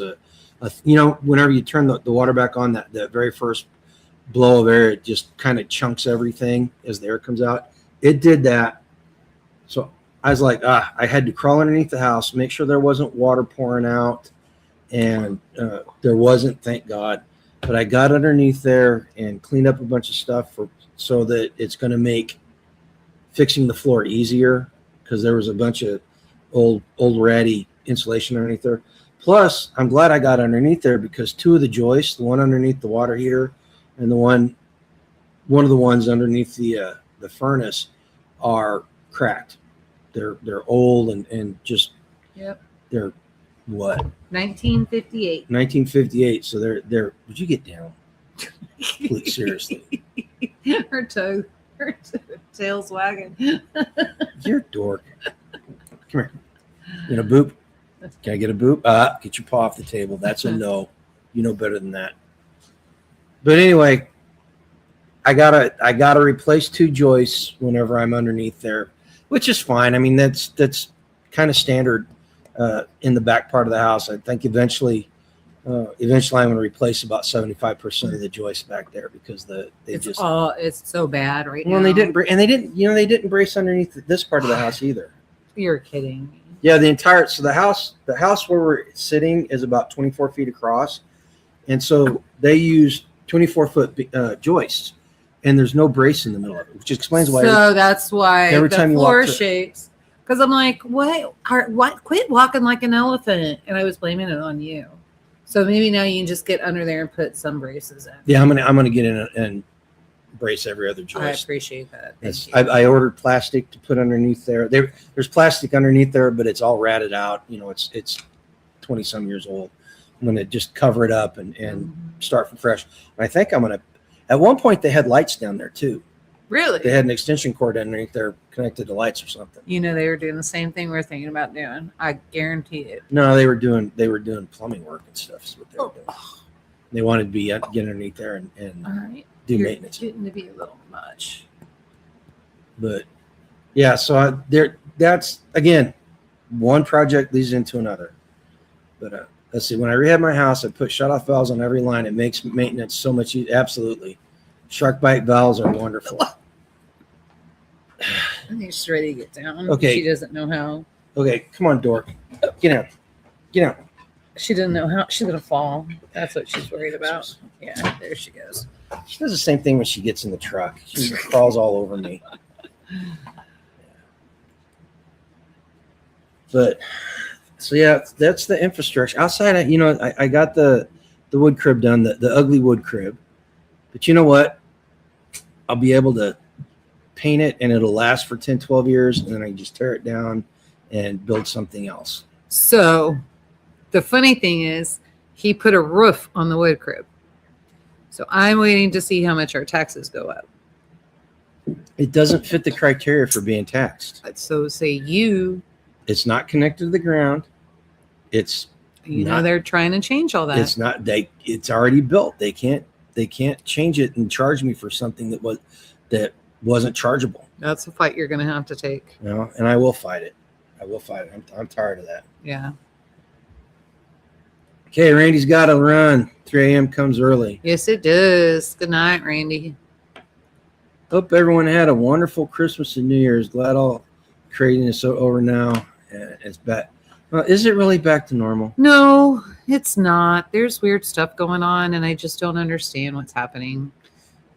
whenever you turn the water back on, that very first blow of air, it just kind of chunks everything as the air comes out. It did that. So I was like, I had to crawl underneath the house, make sure there wasn't water pouring out. And there wasn't, thank God. But I got underneath there and cleaned up a bunch of stuff so that it's going to make fixing the floor easier, because there was a bunch of old ratty insulation underneath there. Plus, I'm glad I got underneath there because 2 of the joists, the one underneath the water heater and one of the ones underneath the furnace, are cracked. They're old and just they're what? 1958. 1958. So they're. Would you get down? Please, seriously. Her tail's wagging. You're a dork. Come here. You know, boop. Can I get a boop? Get your paw off the table. That's a no. You know better than that. But anyway, I gotta replace 2 joists whenever I'm underneath there, which is fine. I mean, that's kind of standard in the back part of the house. I think eventually I'm going to replace about 75% of the joists back there because it's so bad right now. Well, they didn't brace underneath this part of the house either. You're kidding me. Yeah, the house where we're sitting is about 24 feet across, and so they use 24-foot joists, and there's no brace in the middle of it, which explains why. So that's why every time the floor shakes. Because I'm like, what? Quit walking like an elephant, and I was blaming it on you. So maybe now you can just get under there and put some braces in. Yeah, I'm gonna get in and brace every other joist. I appreciate that. Yes, I ordered plastic to put underneath there. There's plastic underneath there, but it's all ratted out. You know, it's 20 some years old. I'm gonna just cover it up and start from fresh. And I think I'm gonna. At one point, they had lights down there too. Really? They had an extension cord underneath there connected to lights or something. You know, they were doing the same thing we're thinking about doing. I guarantee it. No, they were doing plumbing work and stuff. Is what they were doing. They wanted to get underneath there and All right. do maintenance. Getting to be a little much. But yeah, so that's again, one project leads into another. But let's see. When I rehab my house, I put shut-off valves on every line. It makes maintenance so much easier. Absolutely, shark bite valves are wonderful. I think she's ready to get down. Okay. She doesn't know how. Okay, come on, dork. Get out. Get out. She doesn't know how. She's gonna fall. That's what she's worried about. Yeah, there she goes. She does the same thing when she gets in the truck. She crawls all over me. But so yeah, that's the infrastructure. Outside, I got the wood crib done, the ugly wood crib. But you know what? I'll be able to paint it and it'll last for 10, 12 years, and then I can just tear it down and build something else. So the funny thing is he put a roof on the wood crib. So I'm waiting to see how much our taxes go up. It doesn't fit the criteria for being taxed. So say you. It's not connected to the ground. It's they're trying to change all that. It's not it's already built. They can't change it and charge me for something that wasn't chargeable. That's a fight you're going to have to take. And I will fight it. I'm tired of that. Yeah. Okay, Randy's got to run. 3 a.m. comes early. Yes, it does. Good night, Randy. Hope everyone had a wonderful Christmas and New Year's. Glad all craziness is over now. It's back. Well, is it really back to normal? No, it's not. There's weird stuff going on, and I just don't understand what's happening.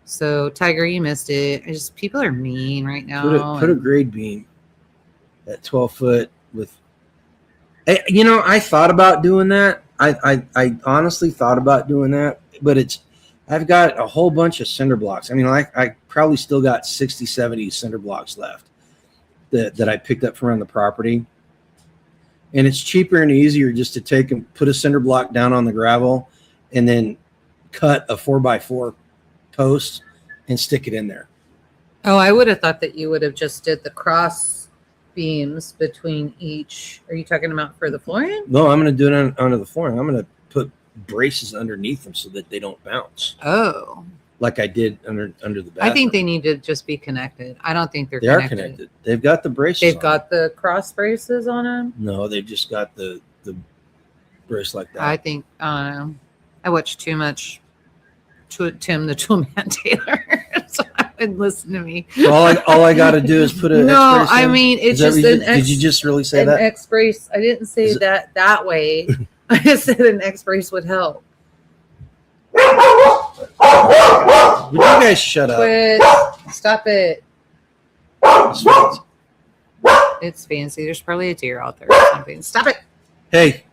So, Tiger, you missed it. People are mean right now. Put a grade beam at 12 foot with. I thought about doing that. I honestly thought about doing that, but I've got a whole bunch of cinder blocks. I mean, I probably still got 60, 70 cinder blocks left that I picked up from around the property. And it's cheaper and easier just to take and put a cinder block down on the gravel and then cut a 4x4 post and stick it in there. Oh, I would have thought that you would have just did the cross beams between each. Are you talking about for the flooring? No, I'm going to do it under the flooring. I'm going to put braces underneath them so that they don't bounce. Oh. Like I did under the bathroom. I think they need to just be connected. I don't think they are connected. They've got the braces. They've got the cross braces on them. No, they've just got the brace like that. I think I watched too much Tim the Toolman Taylor, so I would listen to me. All I got to do is put a. No, I mean it's just an. Did you just really say that? An X brace. I didn't say that way. I just said an X brace would help. Would you guys shut up? Quit. Stop it. It's fancy. There's probably a deer out there or something. Stop it. Hey.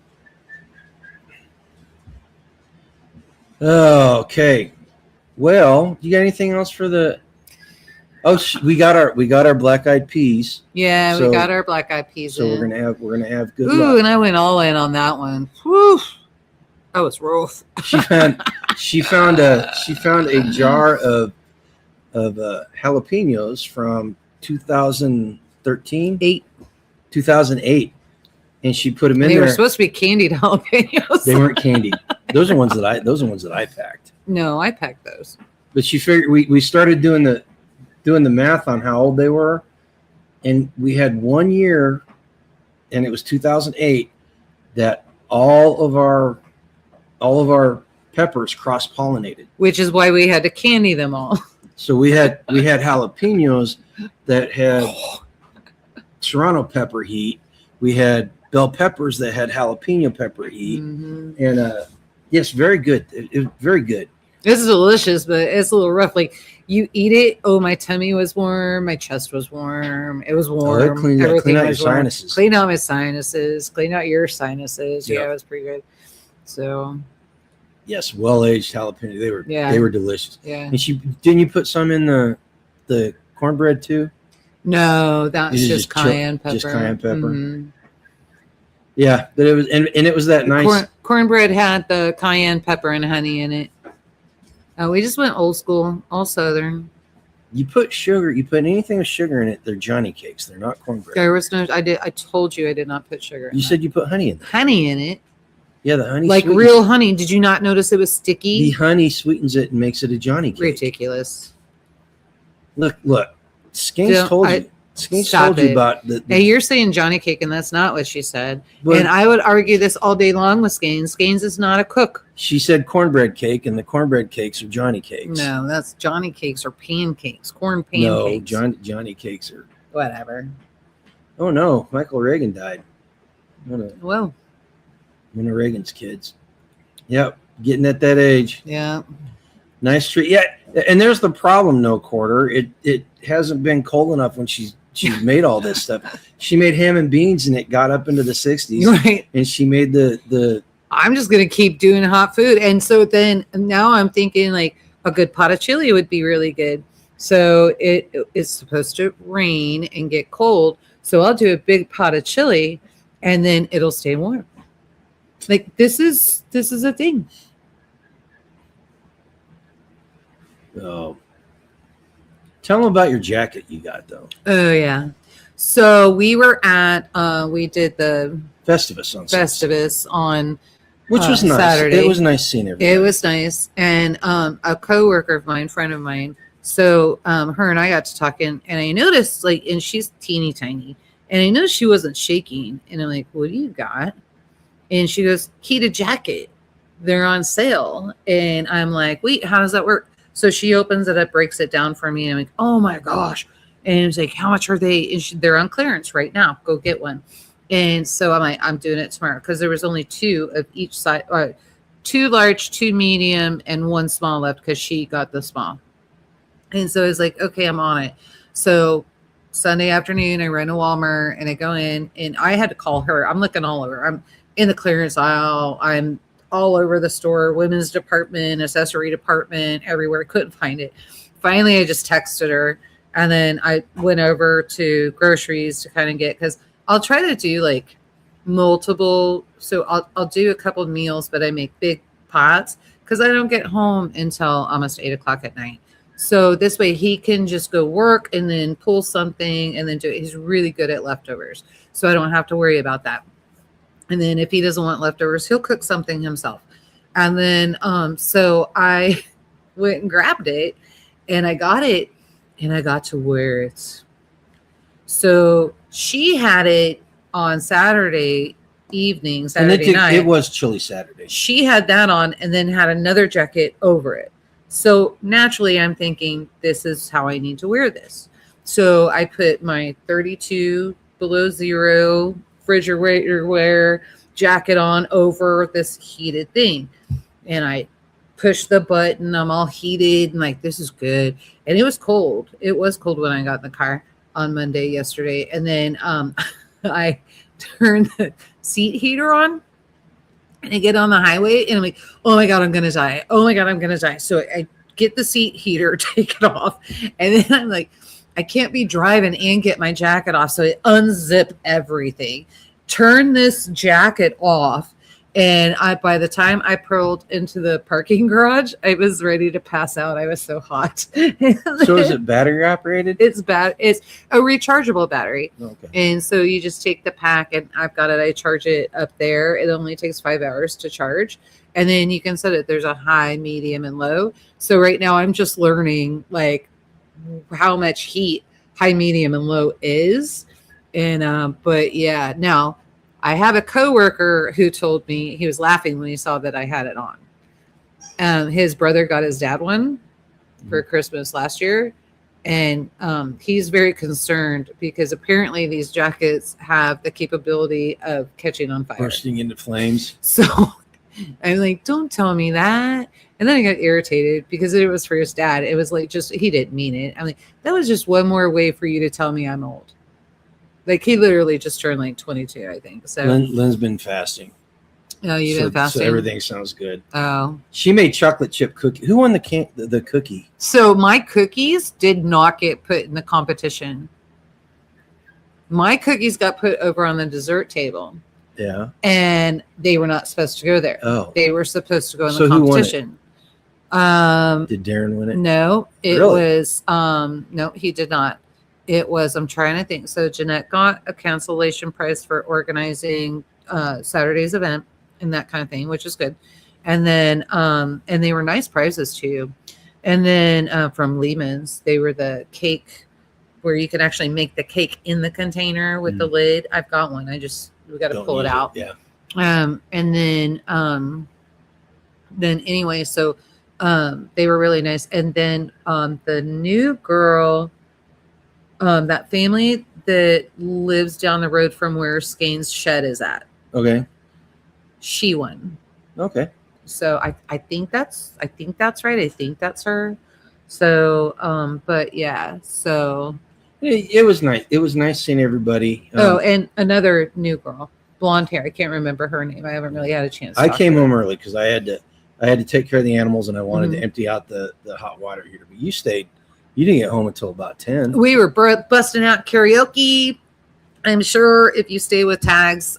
Okay. Well, you got anything else for the? Oh, we got our black eyed peas. Yeah, we got our black eyed peas. So we're gonna have good luck. Ooh, and I went all in on that one. Whew. That was rough. She found a jar of jalapenos from 2008, and she put them in there. They were supposed to be candied jalapenos. They weren't candied. Those are ones that I packed. No, I packed those. But she figured we started doing the math on how old they were, and we had 1 year, and it was 2008 that all of our peppers cross-pollinated, which is why we had to candy them all. So we had jalapenos that had serrano pepper heat. We had bell peppers that had jalapeno pepper heat, and yes, very good. It was very good. This is delicious, but it's a little rough. Like you eat it. Oh, my tummy was warm. My chest was warm. It was warm. Clean out your sinuses. Clean out my sinuses. Clean out your sinuses. Yep. Yeah, it was pretty good. So. Yes, well-aged jalapeno. They were delicious. Yeah. And didn't you put some in the cornbread too? No, that's just cayenne pepper. Just cayenne pepper. Mm-hmm. Yeah, but it was and it was that nice. Cornbread had the cayenne pepper and honey in it. We just went old school, all Southern. You put sugar. You put anything with sugar in it. They're Johnny cakes. They're not cornbread. There was no. I told you I did not put sugar. You said you put honey in. Honey in it. Yeah, the honey. Like real honey. Did you not notice it was sticky? The honey sweetens it and makes it a Johnny cake. Ridiculous. Look. Skeens told you. Skeens told you about the. Hey, you're saying Johnny cake, and that's not what she said. But, and I would argue this all day long with Skeens. Skeens is not a cook. She said cornbread cake, and the cornbread cakes are Johnny cakes. No, that's Johnny cakes or pancakes. Corn pancakes. No, Johnny cakes are. Whatever. Oh no, Michael Reagan died. Well. One of Reagan's kids. Yep, getting at that age. Yeah. Nice treat. Yeah, and there's the problem, no quarter. It hasn't been cold enough when she's made all this stuff. She made ham and beans, and it got up into the 60s. Right. And she made the. I'm just gonna keep doing hot food, and so then now I'm thinking like a good pot of chili would be really good. So it is supposed to rain and get cold, so I'll do a big pot of chili, and then it'll stay warm. Like this is a thing. Oh. Tell them about your jacket you got though. Oh yeah. So we were at we did the Festivus on which was nice. Saturday. It was nice seeing everybody. It was nice. And a coworker of mine, friend of mine, so her and I got to talking, and I noticed and she's teeny tiny, and I noticed she wasn't shaking, and I'm like, what do you got? And she goes, heated jacket. They're on sale. And I'm like, wait, how does that work? So she opens it up, breaks it down for me. And I'm like, oh my gosh. And it's like, how much are they? And they're on clearance right now. Go get one. And so I'm like, I'm doing it tomorrow because there was only 2 of each side, 2 large, 2 medium, and 1 small left because she got the small. And so it's like, okay, I'm on it. So Sunday afternoon, I run to Walmart and I go in, and I had to call her. I'm looking all over. I'm in the clearance aisle. I'm all over the store, women's department, accessory department, everywhere. Couldn't find it. Finally, I just texted her, and then I went over to groceries to kind of get, because I'll try to do like multiple. So I'll do a couple of meals, but I make big pots because I don't get home until almost 8 o'clock at night. So this way he can just go work and then pull something and then do it. He's really good at leftovers. So I don't have to worry about that. And then if he doesn't want leftovers, he'll cook something himself. And then, so I went and grabbed it, and I got it, and I got to wear it. So she had it on Saturday evening, Saturday night. It was chilly Saturday. She had that on and then had another jacket over it. So naturally, I'm thinking, this is how I need to wear this. So I put my 32 below zero refrigerator wear jacket on over this heated thing. And I pushed the button. I'm all heated and like, this is good. And it was cold. It was cold when I got in the car on Monday yesterday. And then I turned the seat heater on. And I get on the highway and I'm like, oh my God, I'm going to die. Oh my God, I'm going to die. So I get the seat heater, take it off. And then I'm like, I can't be driving and get my jacket off. So I unzip everything, turn this jacket off. And by the time I pulled into the parking garage, I was ready to pass out. I was so hot. So is it battery operated? It's It's a rechargeable battery. Okay. And so you just take the pack, and I've got it. I charge it up there. It only takes 5 hours to charge. And then you can set it. There's a high, medium, and low. So right now I'm just learning like how much heat high, medium, and low is. And, but yeah, now I have a coworker who told me, he was laughing when he saw that I had it on. His brother got his dad one for Christmas last year. And he's very concerned because apparently these jackets have the capability of catching on fire. Bursting into flames. So I'm like, don't tell me that. And then I got irritated because it was for his dad. It was like, just, he didn't mean it. I'm like, that was just one more way for you to tell me I'm old. Like, he literally just turned like 22, I think. So Lynn's been fasting. Oh, you've been fasting? So everything sounds good. Oh. She made chocolate chip cookie. Who won the cookie? So my cookies did not get put in the competition. My cookies got put over on the dessert table. Yeah. And they were not supposed to go there. Oh. They were supposed to go in the competition. Did Darren win it? No, it Really? was no, he did not. It was, I'm trying to think. So Jeanette got a cancellation prize for organizing Saturday's event and that kind of thing, which is good. And then and they were nice prizes too. And then from Lehman's, they were the cake where you can actually make the cake in the container with the lid. I've got one. We got to pull it out. Yeah. And then anyway, so they were really nice. And then the new girl, that family that lives down the road from where Skane's shed is at. Okay. She won. Okay. So I think that's right. I think that's her. So but yeah, so it was nice. It was nice seeing everybody. And another new girl, blonde hair. I can't remember her name. I haven't really had a chance. I came home early because I had to take care of the animals and I wanted to empty out the hot water heater. But you stayed. You didn't get home until about 10. We were busting out karaoke. I'm sure if you stay with Tag's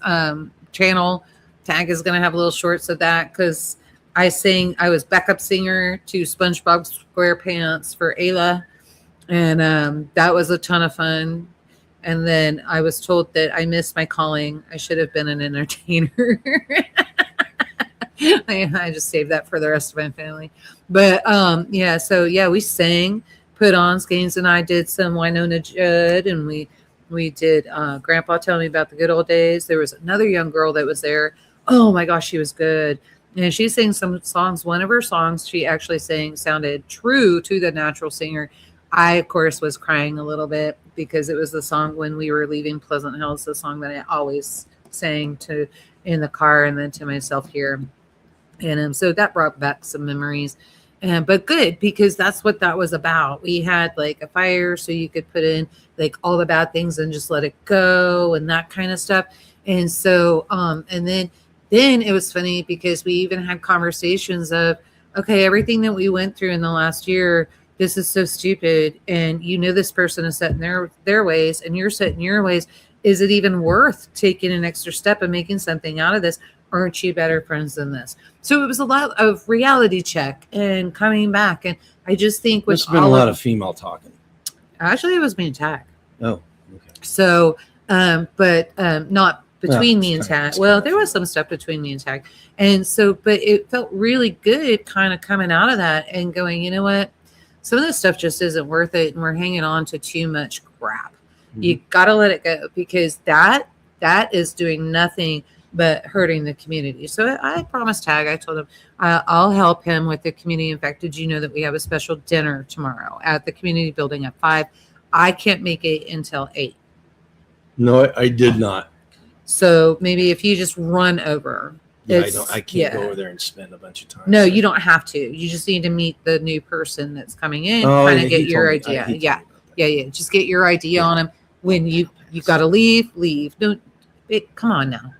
channel, Tag is going to have little shorts of that because I was backup singer to SpongeBob SquarePants for Ayla. And that was a ton of fun. And then I was told that I missed my calling. I should have been an entertainer. I just saved that for the rest of my family. But yeah, so yeah, we sang, put on. Skanes and I did some Winona Judd, and we did Grandpa Tell Me About the Good Old Days. There was another young girl that was there. Oh my gosh, she was good. And she sang some songs. One of her songs she actually sang sounded true to the natural singer. I, of course, was crying a little bit because it was the song when we were leaving Pleasant Hills, the song that I always sang to in the car and then to myself here. And so that brought back some memories. But good, because that's what that was about. We had like a fire so you could put in like all the bad things and just let it go and that kind of stuff. And so, and then it was funny because we even had conversations of, okay, everything that we went through in the last year, this is so stupid. And this person is set in their ways and you're set in your ways. Is it even worth taking an extra step and making something out of this? Aren't you better friends than this? So it was a lot of reality check and coming back. And I just think there's been a lot of female talking. Actually, it was me and Tag. Oh, okay. So, but not between me and Tag. Well, there was some stuff between me and Tag. And so, but it felt really good kind of coming out of that and going, you know what? Some of this stuff just isn't worth it. And we're hanging on to too much crap. Mm-hmm. You got to let it go because that is doing nothing but hurting the community. So I promised Tag, I told him I'll help him with the community. In fact, did you know that we have a special dinner tomorrow at the community building at 5? I can't make it until 8. No, I did not. So maybe if you just run over. Yeah, I can't go over there and spend a bunch of time. No, you don't have to. You just need to meet the new person that's coming in, kind of get your idea. Yeah. Just get your idea on him. When you got to leave. Don't come on now.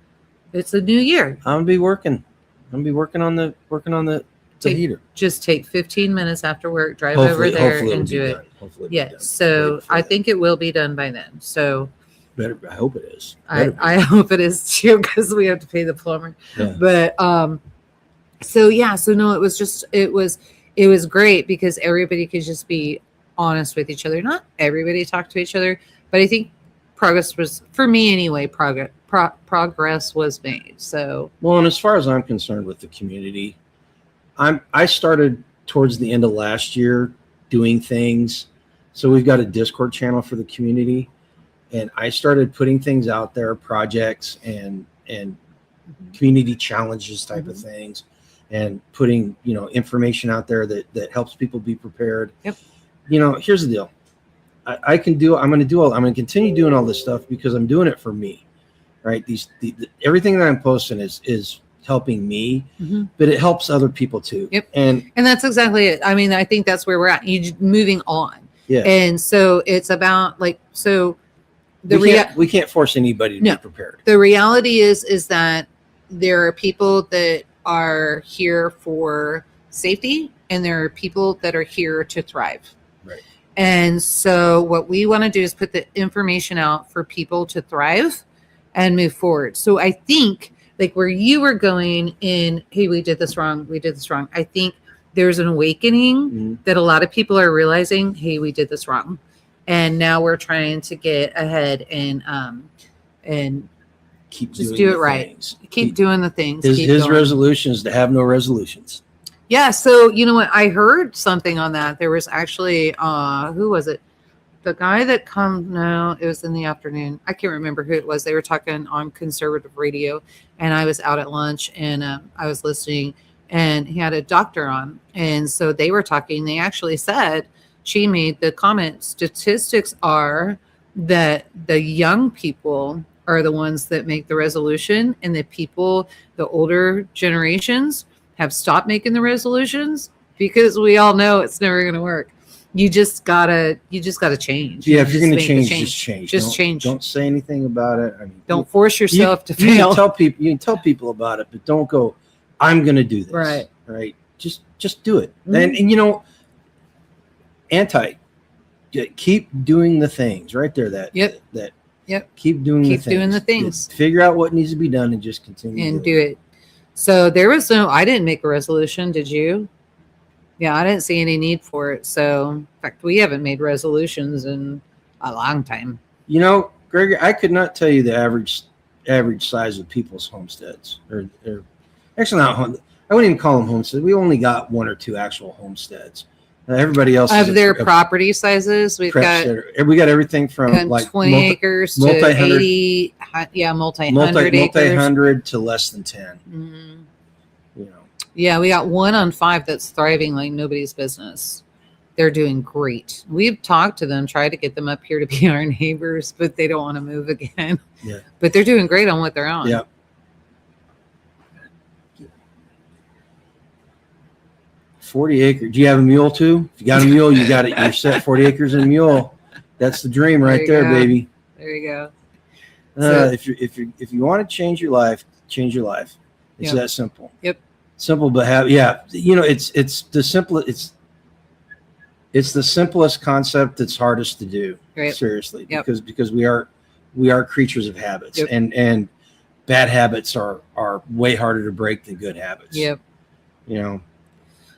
It's a new year. I'm gonna be working on the heater. Just take 15 minutes after work, drive over there and do it. Yeah. So I think it will be done by then. So I hope it is. I hope it is too, because we have to pay the plumber. Yeah. But so no, it was great because everybody could just be honest with each other. Not everybody talked to each other, but I think progress was, for me anyway, progress was made. So well, and as far as I'm concerned with the community, I started towards the end of last year doing things. So we've got a Discord channel for the community, and I started putting things out there, projects and community challenges type of things, and putting information out there that helps people be prepared. Yep. Here's the deal. I'm going to continue doing all this stuff because I'm doing it for me, right? Everything that I'm posting is helping me, but it helps other people too. Yep. And that's exactly it. I mean, I think that's where we're at. You moving on. Yeah. And so it's about we can't force anybody to be prepared. The reality is that there are people that are here for safety and there are people that are here to thrive. Right. And so what we want to do is put the information out for people to thrive and move forward. So I think like where you were going in, hey, we did this wrong. I think there's an awakening that a lot of people are realizing, hey, we did this wrong. And now we're trying to get ahead and keep just doing do it the right. things. Keep doing the things. His resolution is to have no resolutions. Yeah. So, you know what? I heard something on that. There was actually, who was it? The guy that it was in the afternoon. I can't remember who it was. They were talking on conservative radio, and I was out at lunch, and I was listening, and he had a doctor on. And so they were talking. They actually said, she made the comment, statistics are that the young people are the ones that make the resolution, and the older generations have stopped making the resolutions because we all know it's never going to work. You just gotta change. Yeah, if you're going to change, just change. Just change. Don't say anything about it. I mean, don't force yourself to fail. You can tell people about it, but don't go, I'm going to do this. Right. Just do it. And you know, keep doing the things right there. Keep doing the things. Figure out what needs to be done and just continue and do it. So I didn't make a resolution. Did you? Yeah, I didn't see any need for it. So, in fact, we haven't made resolutions in a long time. You know, Gregory, I could not tell you the average size of people's homesteads. Or actually, not home. I wouldn't even call them homesteads. We only got 1 or 2 actual homesteads. Everybody else of their property sizes. We got everything from like 20 acres to 80. Yeah, multi-hundred acres. Multi-hundred to less than 10. Mm-hmm. You know. Yeah, we got 1 on 5 that's thriving like nobody's business. They're doing great. We've talked to them, tried to get them up here to be our neighbors, but they don't want to move again. Yeah. But they're doing great on what they're on. Yeah. 40 acres. Do you have a mule too? If you got a mule, you got it. You're set. 40 acres and a mule. That's the dream right there, baby. There you go. If you want to change your life, change your life. It's that simple. Yep. Simple, but you know, it's the simplest. It's the simplest concept that's hardest to do. Right. Seriously, because we are creatures of habits, and bad habits are way harder to break than good habits. Yep. You know.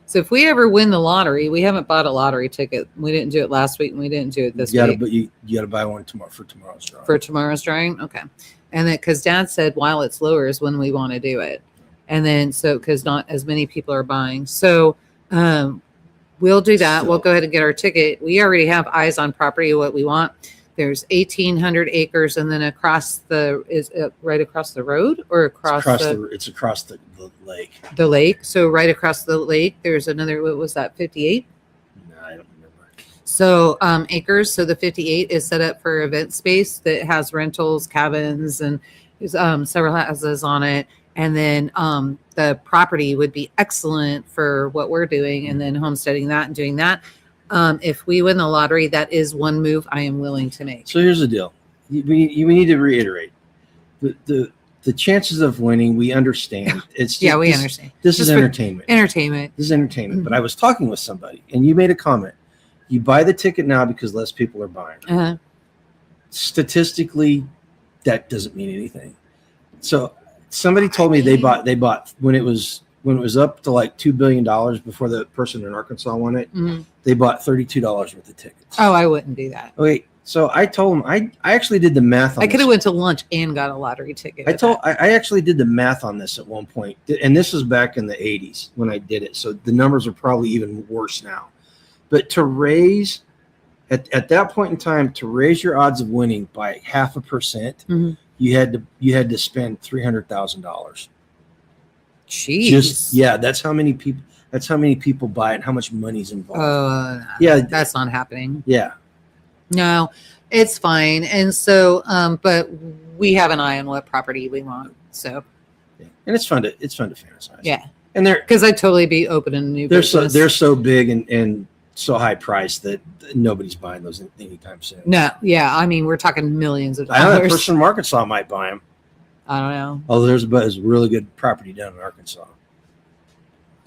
So if we ever win the lottery, we haven't bought a lottery ticket. We didn't do it last week, and we didn't do it this week. But you got to buy one for tomorrow's drawing. For tomorrow's drawing, okay. And then because Dad said while it's lower is when we want to do it, and then because not as many people are buying, so we'll do that. We'll go ahead and get our ticket. We already have eyes on property what we want. There's 1,800 acres, and then right across the road or across it's across the lake. The lake. So right across the lake, there's another. What was that? 58. No, I don't remember. So acres. So the 58 is set up for event space that has rentals, cabins, and several houses on it. And then the property would be excellent for what we're doing, and then homesteading that and doing that. If we win the lottery, that is one move I am willing to make. So here's the deal. We need to reiterate. The chances of winning, we understand. It's just, we understand. This is entertainment. This is entertainment. Mm-hmm. But I was talking with somebody, and you made a comment. You buy the ticket now because less people are buying. Uh-huh. Statistically, that doesn't mean anything. So somebody told me they bought when it was up to like $2 billion before the person in Arkansas won it. Mm-hmm. They bought $32 worth of tickets. Oh, I wouldn't do that. Okay, so I told them I actually did the math on I could have went to lunch and got a lottery ticket. I actually did the math on this at one point, and this was back in the 80s when I did it. So the numbers are probably even worse now. But to raise at that point in time, to raise your odds of winning by 0.5%, mm-hmm. you had to spend $300,000. Jeez. That's how many people. That's how many people buy it and how much money's involved. That's not happening. Yeah. No, it's fine. And so, but we have an eye on what property we want. So, and it's fun to fantasize. Yeah. And because I'd totally be open in a new business. They're so big and so high priced that nobody's buying those anytime soon. No. Yeah. I mean, we're talking millions of dollars. I know that person from Arkansas might buy them. I don't know. Oh, there's a really good property down in Arkansas.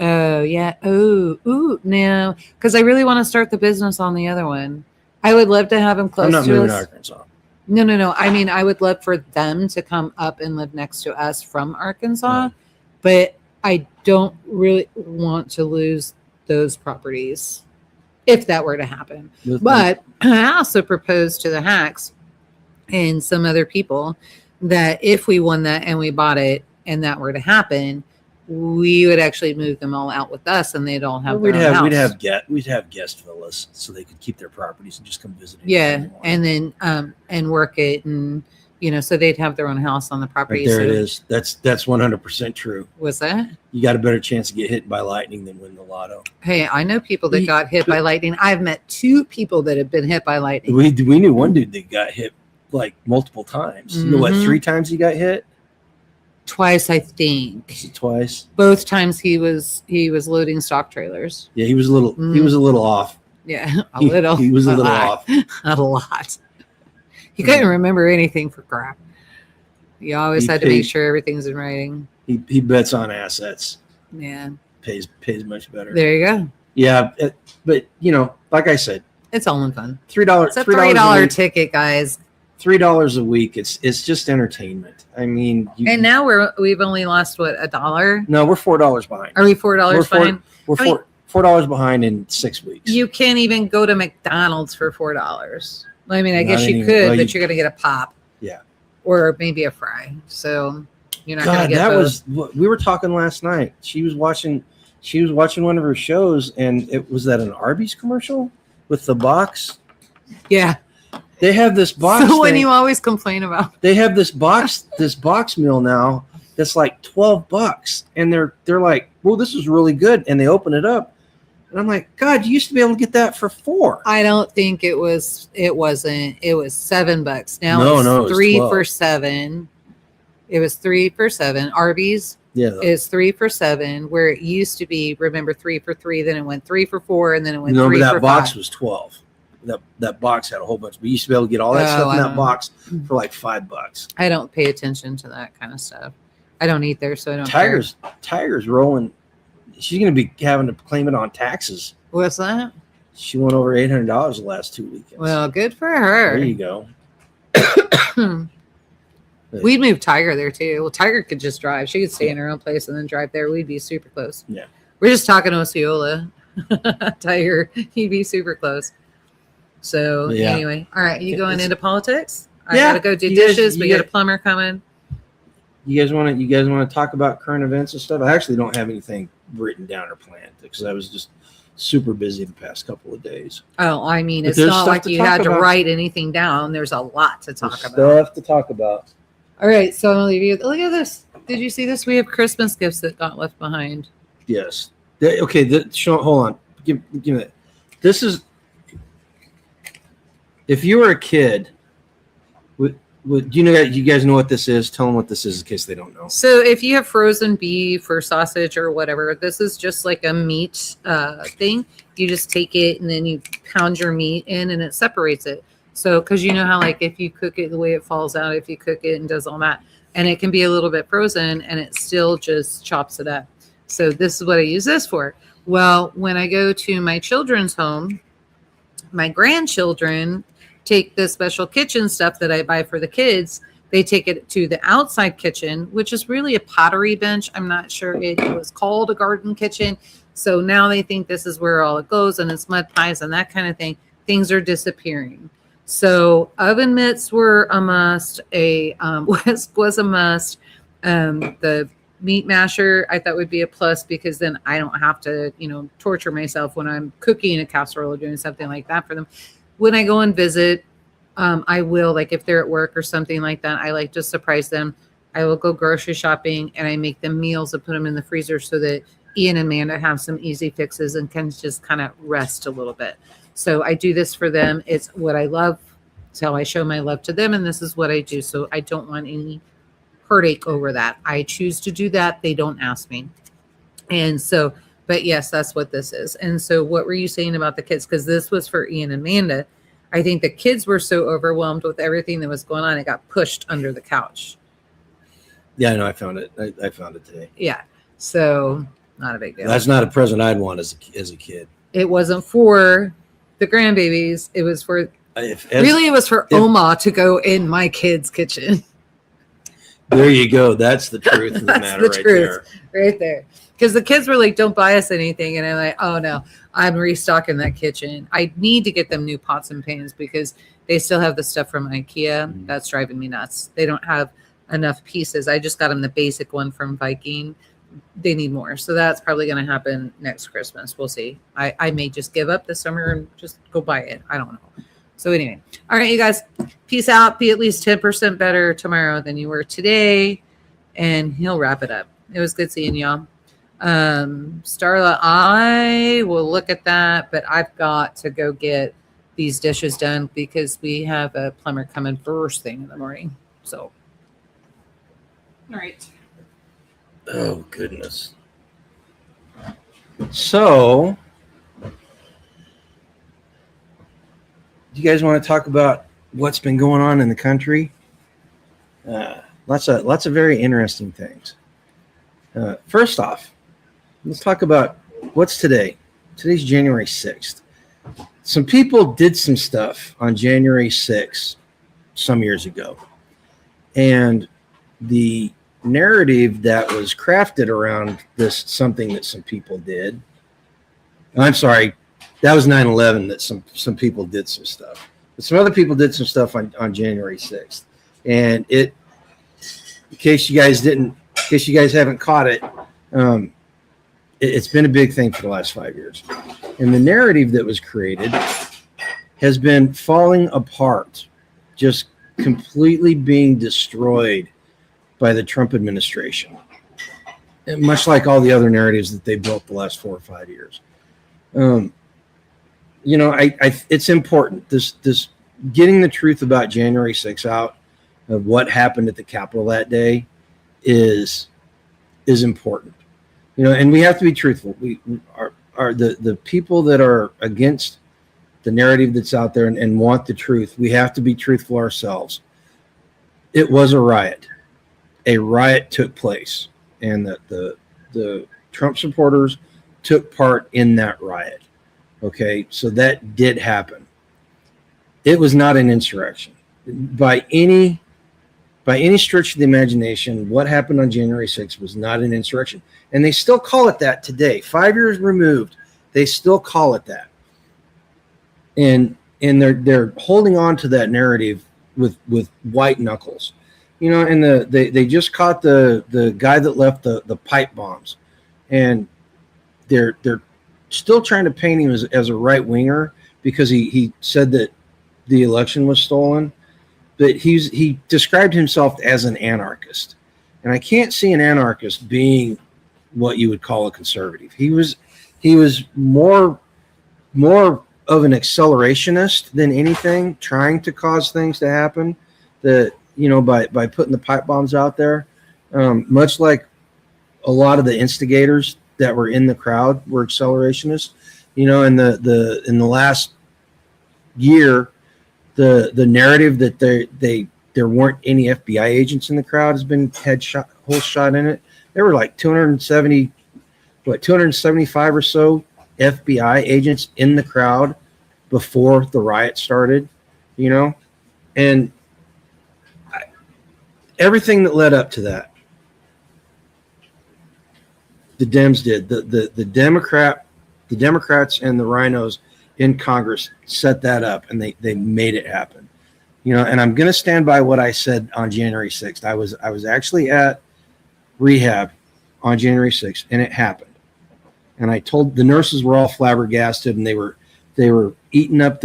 Oh, yeah. Oh, no. Because I really want to start the business on the other one. I would love to have them close to us. I'm not moving to Arkansas. No. I mean, I would love for them to come up and live next to us from Arkansas, but I don't really want to lose those properties if that were to happen. With But I also proposed to the Hacks and some other people that if we won that and we bought it and that were to happen, we would actually move them all out with us and they'd all have their own house. We'd have guest villas so they could keep their properties and just come visit. Yeah, and then and work it, and so they'd have their own house on the property. Right there it is. That's 100% true. Was that? You got a better chance to get hit by lightning than win the lotto. Hey, I know people that got hit by lightning. I've met 2 people that have been hit by lightning. We knew one dude that got hit like multiple times. You know what? 3 times he got hit. Twice, I think. Was it twice? Both times he was loading stock trailers. Yeah, he was a little off. Yeah, little. He was a little off. A lot. He couldn't remember anything for crap. You always had to make sure everything's in writing. He bets on assets. Yeah. Pays much better. There you go. Yeah, but like I said, it's all in fun. $3. It's a $3 ticket, guys. $3 a week. It's just entertainment. I mean, and now we've only lost what, $1? No, we're $4 behind. Are we $4 behind? We're $4 behind in 6 weeks. You can't even go to McDonald's for $4. I mean, I guess you could, but you're going to get a pop. Yeah. Or maybe a fry. So you're not going to get that both. We were talking last night. She was watching one of her shows, and it was that an Arby's commercial with the box. Yeah. They have this box. So when you always complain about. They have this box meal now that's like $12, and they're like, well, this is really good, and they open it up. And I'm like, God, you used to be able to get that for $4. I don't think it wasn't. It was $7. Now no, it's 3 for $7. It was 3 for $7. Arby's is 3 for $7, where it used to be, remember, 3 for $3, then it went 3 for $4, and then it went 3 for $5. That box was $12. That box had a whole bunch. We used to be able to get all that stuff in that box for like $5. I don't pay attention to that kind of stuff. I don't eat there, so I don't care. Tiger's rolling. She's going to be having to claim it on taxes. What's that? She won over $800 the last 2 weekends. Well, good for her. There you go. We'd move Tiger there too. Well, Tiger could just drive. She could stay in her own place and then drive there. We'd be super close. Yeah. We're just talking to Osceola. Tiger, he'd be super close. So anyway, all right. You going into politics? I gotta go do dishes. We got a plumber coming. You guys want to talk about current events and stuff? I actually don't have anything written down or planned because I was just super busy the past couple of days. Oh, I mean, it's not like you had to write anything down. There's a lot to talk about. Stuff to talk about. All right, so I'm gonna leave you. Look at this. Did you see this? We have Christmas gifts that got left behind. Yes. Okay. Hold on. Give me that. This is. If you were a kid, you guys know what this is? Tell them what this is in case they don't know. So if you have frozen beef or sausage or whatever, this is just like a meat thing. You just take it and then you pound your meat in and it separates it. So because you know how like if you cook it the way it falls out, if you cook it and does all that, and it can be a little bit frozen and it still just chops it up. So this is what I use this for. Well, when I go to my children's home, my grandchildren take the special kitchen stuff that I buy for the kids. They take it to the outside kitchen, which is really a pottery bench. I'm not sure it was called a garden kitchen. So now they think this is where all it goes and it's mud pies and that kind of thing. Things are disappearing. So oven mitts were a must. Was a must. The meat masher I thought would be a plus because then I don't have to, torture myself when I'm cooking a casserole or doing something like that for them. When I go and visit, I will, like if they're at work or something like that, I like to surprise them. I will go grocery shopping and I make them meals and put them in the freezer so that Ian and Amanda have some easy fixes and can just kind of rest a little bit. So I do this for them. It's what I love. It's how I show my love to them. And this is what I do. So I don't want any heartache over that. I choose to do that. They don't ask me. And so, but yes, that's what this is. And so what were you saying about the kids? Because this was for Ian and Amanda. I think the kids were so overwhelmed with everything that was going on, it got pushed under the couch. Yeah, I know. I found it. I found it today. Yeah. So not a big deal. That's not a present I'd want as a kid. It wasn't for the grandbabies. It was for, it was for Oma to go in my kid's kitchen. There you go. That's the truth of the matter right there. Right there. because the kids were like, don't buy us anything. And I'm like, oh no, I'm restocking that kitchen. I need to get them new pots and pans because they still have the stuff from IKEA. That's driving me nuts. They don't have enough pieces. I just got them the basic one from Viking. They need more. So that's probably going to happen next Christmas. We'll see. I may just give up this summer and just go buy it. I don't know. So anyway, all right, you guys, peace out. Be at least 10% better tomorrow than you were today. And he'll wrap it up. It was good seeing y'all. Starla, I will look at that, but I've got to go get these dishes done because we have a plumber coming first thing in the morning. So, all right. Oh, goodness. So, do you guys want to talk about what's been going on in the country? Lots of very interesting things. First off, let's talk about what's today. Today's January 6th. Some people did some stuff on January 6th some years ago. And the narrative that was crafted around this, something that some people did. I'm sorry, that was 9/11 that some people did some stuff. But some other people did some stuff on January 6th. And in case you guys haven't caught it, it's been a big thing for the last 5 years. And the narrative that was created has been falling apart, just completely being destroyed by the Trump administration, and much like all the other narratives that they built the last 4 or 5 years. It's important. This getting the truth about January 6th out of what happened at the Capitol that day is important. And we have to be truthful. We are the people that are against the narrative that's out there and want the truth. We have to be truthful ourselves. It was a riot. A riot took place, and the Trump supporters took part in that riot. Okay, so that did happen. It was not an insurrection by any stretch of the imagination. What happened on January 6th was not an insurrection, and they still call it that today. 5 years removed, they still call it that, and they're holding on to that narrative with white knuckles. And they just caught the guy that left the pipe bombs, and they're still trying to paint him as a right winger because he said that the election was stolen, but he described himself as an anarchist, and I can't see an anarchist being what you would call a conservative. He was more of an accelerationist than anything, trying to cause things to happen that. By putting the pipe bombs out there, much like a lot of the instigators that were in the crowd were accelerationists. In the last year, the narrative that there weren't any FBI agents in the crowd has been whole shot in it. There were like 275 or so FBI agents in the crowd before the riot started. And everything that led up to that, the Dems did. The Democrats and the rhinos in Congress set that up, and they made it happen. And I'm going to stand by what I said on January 6th. I was actually at rehab on January 6th, and it happened. And I told the nurses were all flabbergasted, and they were eating up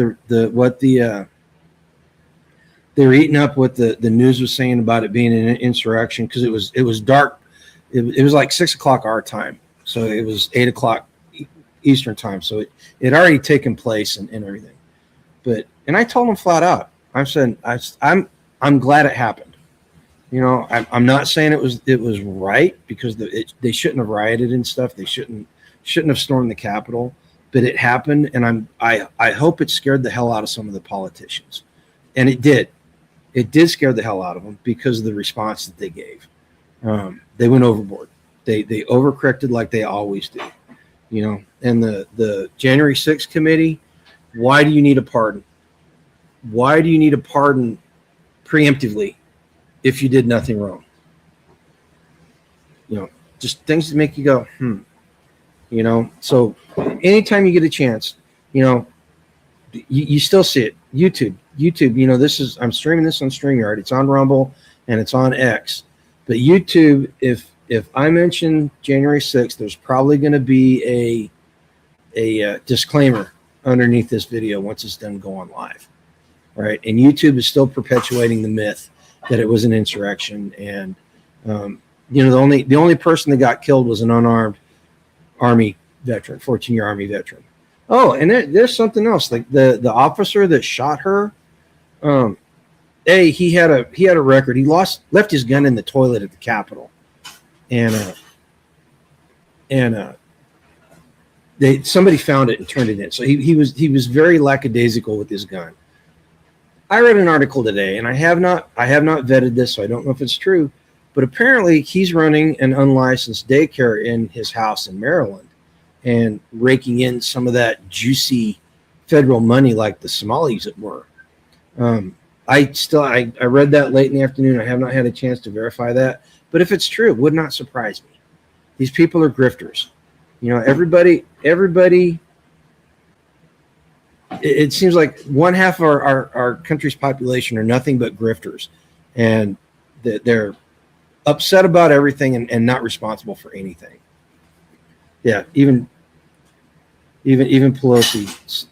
they were eating up what the news was saying about it being an insurrection because it was dark. It was like 6 o'clock our time, so it was 8 o'clock Eastern time. So it had already taken place and everything. And I told them flat out. I said I'm glad it happened. I'm not saying it was right because they shouldn't have rioted and stuff. They shouldn't have stormed the Capitol, but it happened, and I hope it scared the hell out of some of the politicians, and it did. It did scare the hell out of them because of the response that they gave. They went overboard. They overcorrected like they always do. And the January 6th committee, why do you need a pardon? Why do you need a pardon preemptively if you did nothing wrong? just things that make you go, you know. So anytime you get a chance, you know, you still see it. YouTube, you know, I'm streaming this on StreamYard. It's on Rumble and it's on X. But YouTube, if I mention January 6th, there's probably going to be a disclaimer underneath this video once it's done going live. Right? And YouTube is still perpetuating the myth that it was an insurrection. And you know, the only person that got killed was an unarmed Army veteran, 14-year Army veteran. Oh, and there's something else. Like the officer that shot her, he had a record. He left his gun in the toilet at the Capitol, and somebody found it and turned it in. So he was very lackadaisical with his gun. I read an article today, and I have not vetted this, so I don't know if it's true, but apparently he's running an unlicensed daycare in his house in Maryland and raking in some of that juicy federal money like the Somalis were. I read that late in the afternoon. I have not had a chance to verify that, but if it's true, it would not surprise me. These people are grifters. You know, everybody. It seems like one half of our country's population are nothing but grifters, and they're upset about everything and not responsible for anything. Yeah, even Pelosi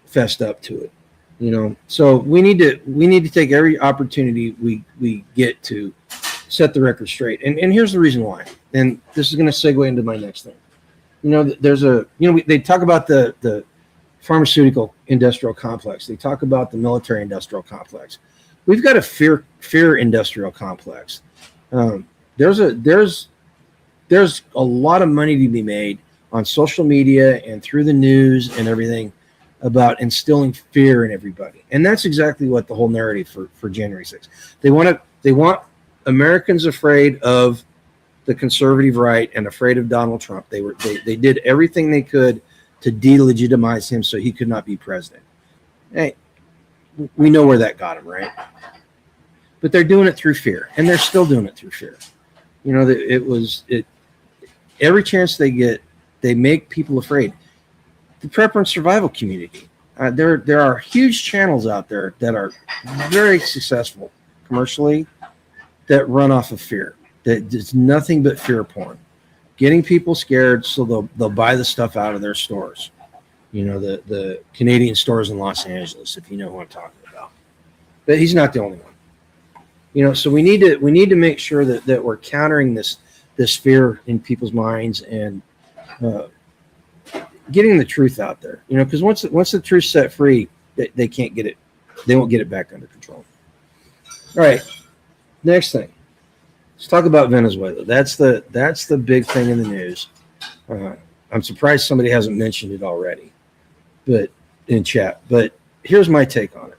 fessed up to it, you know. So we need to take every opportunity we get to set the record straight. And here's the reason why. And this is going to segue into my next thing. You know, they talk about the pharmaceutical industrial complex. They talk about the military industrial complex. We've got a fear industrial complex. There's a lot of money to be made on social media and through the news and everything about instilling fear in everybody. And that's exactly what the whole narrative for January 6th. They want Americans afraid of the conservative right and afraid of Donald Trump. They did everything they could to delegitimize him so he could not be president. Hey, we know where that got him, right? But they're doing it through fear, and they're still doing it through fear. You know, every chance they get, they make people afraid. The prepper and survival community. There are huge channels out there that are very successful commercially that run off of fear. That it's nothing but fear porn, getting people scared so they'll buy the stuff out of their stores. You know, the Canadian stores in Los Angeles, if you know who I'm talking about. But he's not the only one. You know, so we need to make sure that we're countering this fear in people's minds and getting the truth out there. You know, because once the truth's set free, they can't get it. They won't get it back under control. All right, next thing. Let's talk about Venezuela. That's the big thing in the news. I'm surprised somebody hasn't mentioned it already, but in chat. But here's my take on it.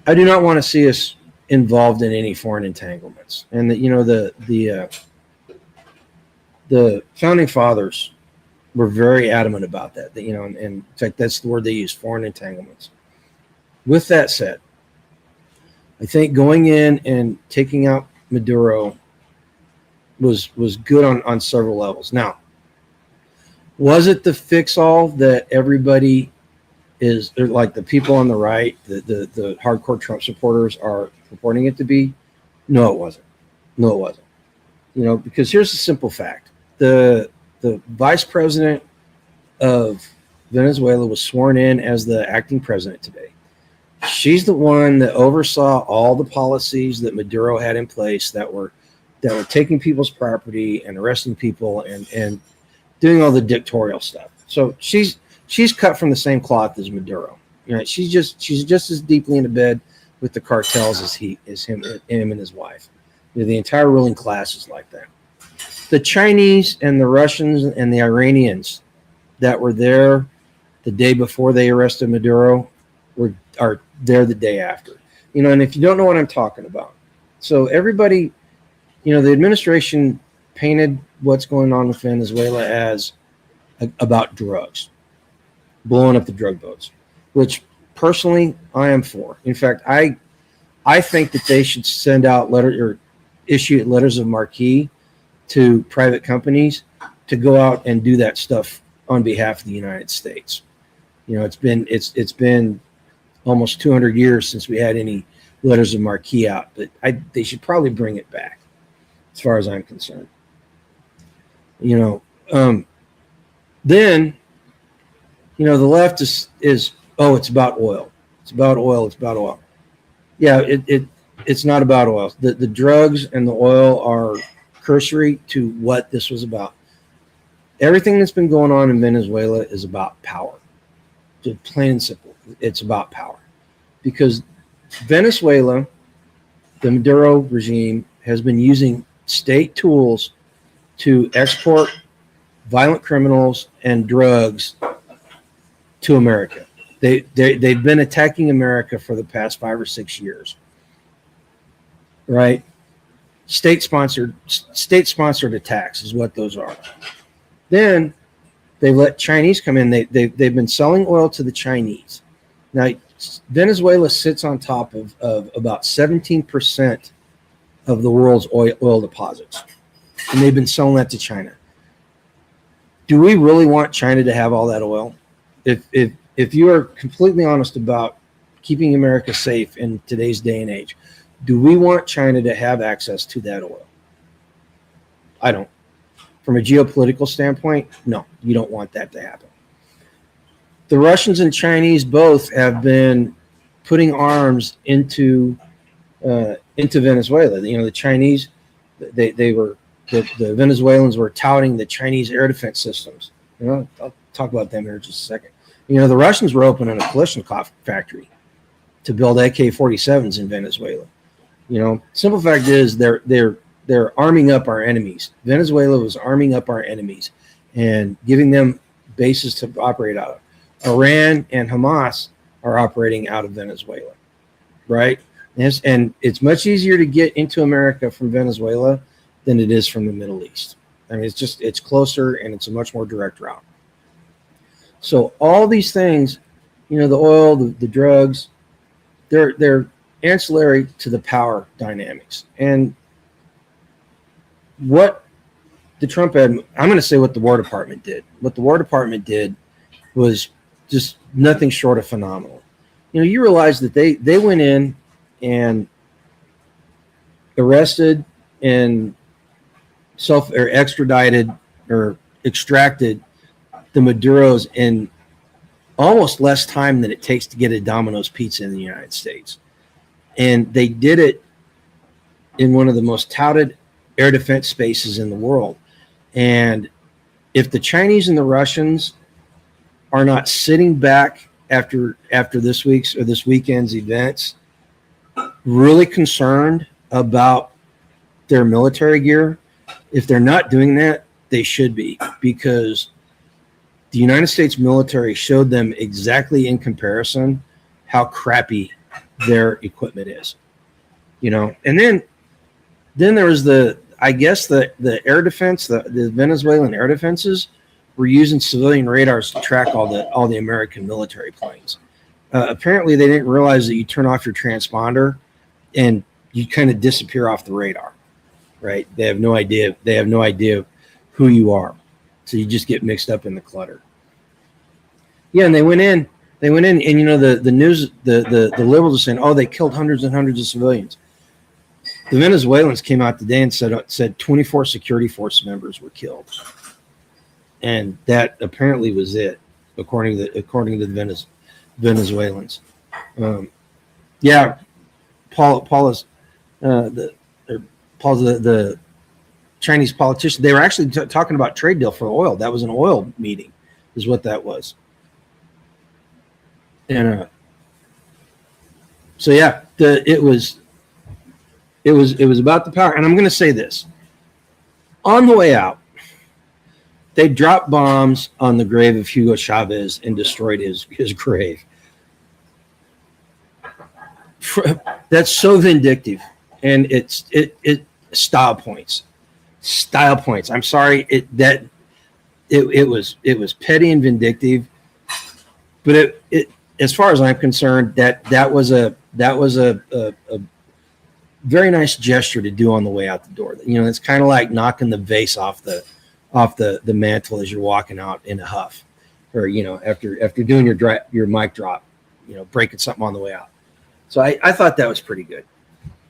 I do not want to see us involved in any foreign entanglements, and the founding fathers were very adamant about that. You know, and in fact, that's the word they use: foreign entanglements. With that said, I think going in and taking out Maduro was good on several levels. Now, was it the fix-all that everybody is, like the people on the right, the hardcore Trump supporters are purporting it to be? No, it wasn't. You know, because here's the simple fact. The vice president of Venezuela was sworn in as the acting president today. She's the one that oversaw all the policies that Maduro had in place that were taking people's property and arresting people and doing all the dictatorial stuff. So she's cut from the same cloth as Maduro. You know, she's just as deeply into bed with the cartels as him and his wife. You know, the entire ruling class is like that. The Chinese and the Russians and the Iranians that were there the day before they arrested Maduro are there the day after. You know, and if you don't know what I'm talking about, so everybody, you know, the administration painted what's going on with Venezuela as about drugs, blowing up the drug boats, which personally I am for. In fact, I think that they should send out issue letters of marque to private companies to go out and do that stuff on behalf of the United States. It's been almost 200 years since we had any letters of marque out, but they should probably bring it back, as far as I'm concerned. Then, the left is it's about oil. It's about oil. It's about oil. Yeah, it's not about oil. The drugs and the oil are cursory to what this was about. Everything that's been going on in Venezuela is about power. Just plain and simple. It's about power. Because Venezuela, the Maduro regime, has been using state tools to export violent criminals and drugs to America. They've been attacking America for the past 5 or 6 years, right? State-sponsored attacks is what those are. Then they let Chinese come in. They've been selling oil to the Chinese. Now, Venezuela sits on top of about 17% of the world's oil deposits, and they've been selling that to China. Do we really want China to have all that oil? If you are completely honest about keeping America safe in today's day and age, do we want China to have access to that oil? I don't. From a geopolitical standpoint, no, you don't want that to happen. The Russians and Chinese both have been putting arms into Venezuela. The Chinese, the Venezuelans were touting the Chinese air defense systems. I'll talk about them here in just a second. The Russians were opening a Kalashnikov factory to build AK-47s in Venezuela. Simple fact is they're arming up our enemies. Venezuela was arming up our enemies and giving them bases to operate out of. Iran and Hamas are operating out of Venezuela, right? And it's much easier to get into America from Venezuela than it is from the Middle East. I mean, it's closer and it's a much more direct route. So all these things, the oil, the drugs, they're ancillary to the power dynamics. And what the Trump I'm going to say what the War Department did. What the War Department did was just nothing short of phenomenal. You realize that they went in and arrested and extradited or extracted the Maduros in almost less time than it takes to get a Domino's pizza in the United States. And they did it in one of the most touted air defense spaces in the world. And if the Chinese and the Russians are not sitting back after this week's or this weekend's events, really concerned about their military gear, if they're not doing that, they should be, because the United States military showed them exactly in comparison how crappy their equipment is, And then there was the air defense, the Venezuelan air defenses were using civilian radars to track all the American military planes. Apparently, they didn't realize that you turn off your transponder and you kind of disappear off the radar, right? They have no idea. They have no idea who you are, so you just get mixed up in the clutter. Yeah, and they went in, and the news, the liberals are saying, oh, they killed hundreds and hundreds of civilians. The Venezuelans came out today and said 24 security force members were killed, and that apparently was it, according to the Venezuelans. Paul's the Chinese politician. They were actually talking about trade deal for oil. That was an oil meeting, is what that was. And so yeah, it was about the power. And I'm going to say this: on the way out, they dropped bombs on the grave of Hugo Chavez and destroyed his grave. That's so vindictive, and it style points. I'm sorry, it was petty and vindictive, but it as far as I'm concerned, that was a very nice gesture to do on the way out the door. You know, it's kind of like knocking the vase off the mantle as you're walking out in a huff, or, you know, after doing your mic drop, you know, breaking something on the way out. So I thought that was pretty good.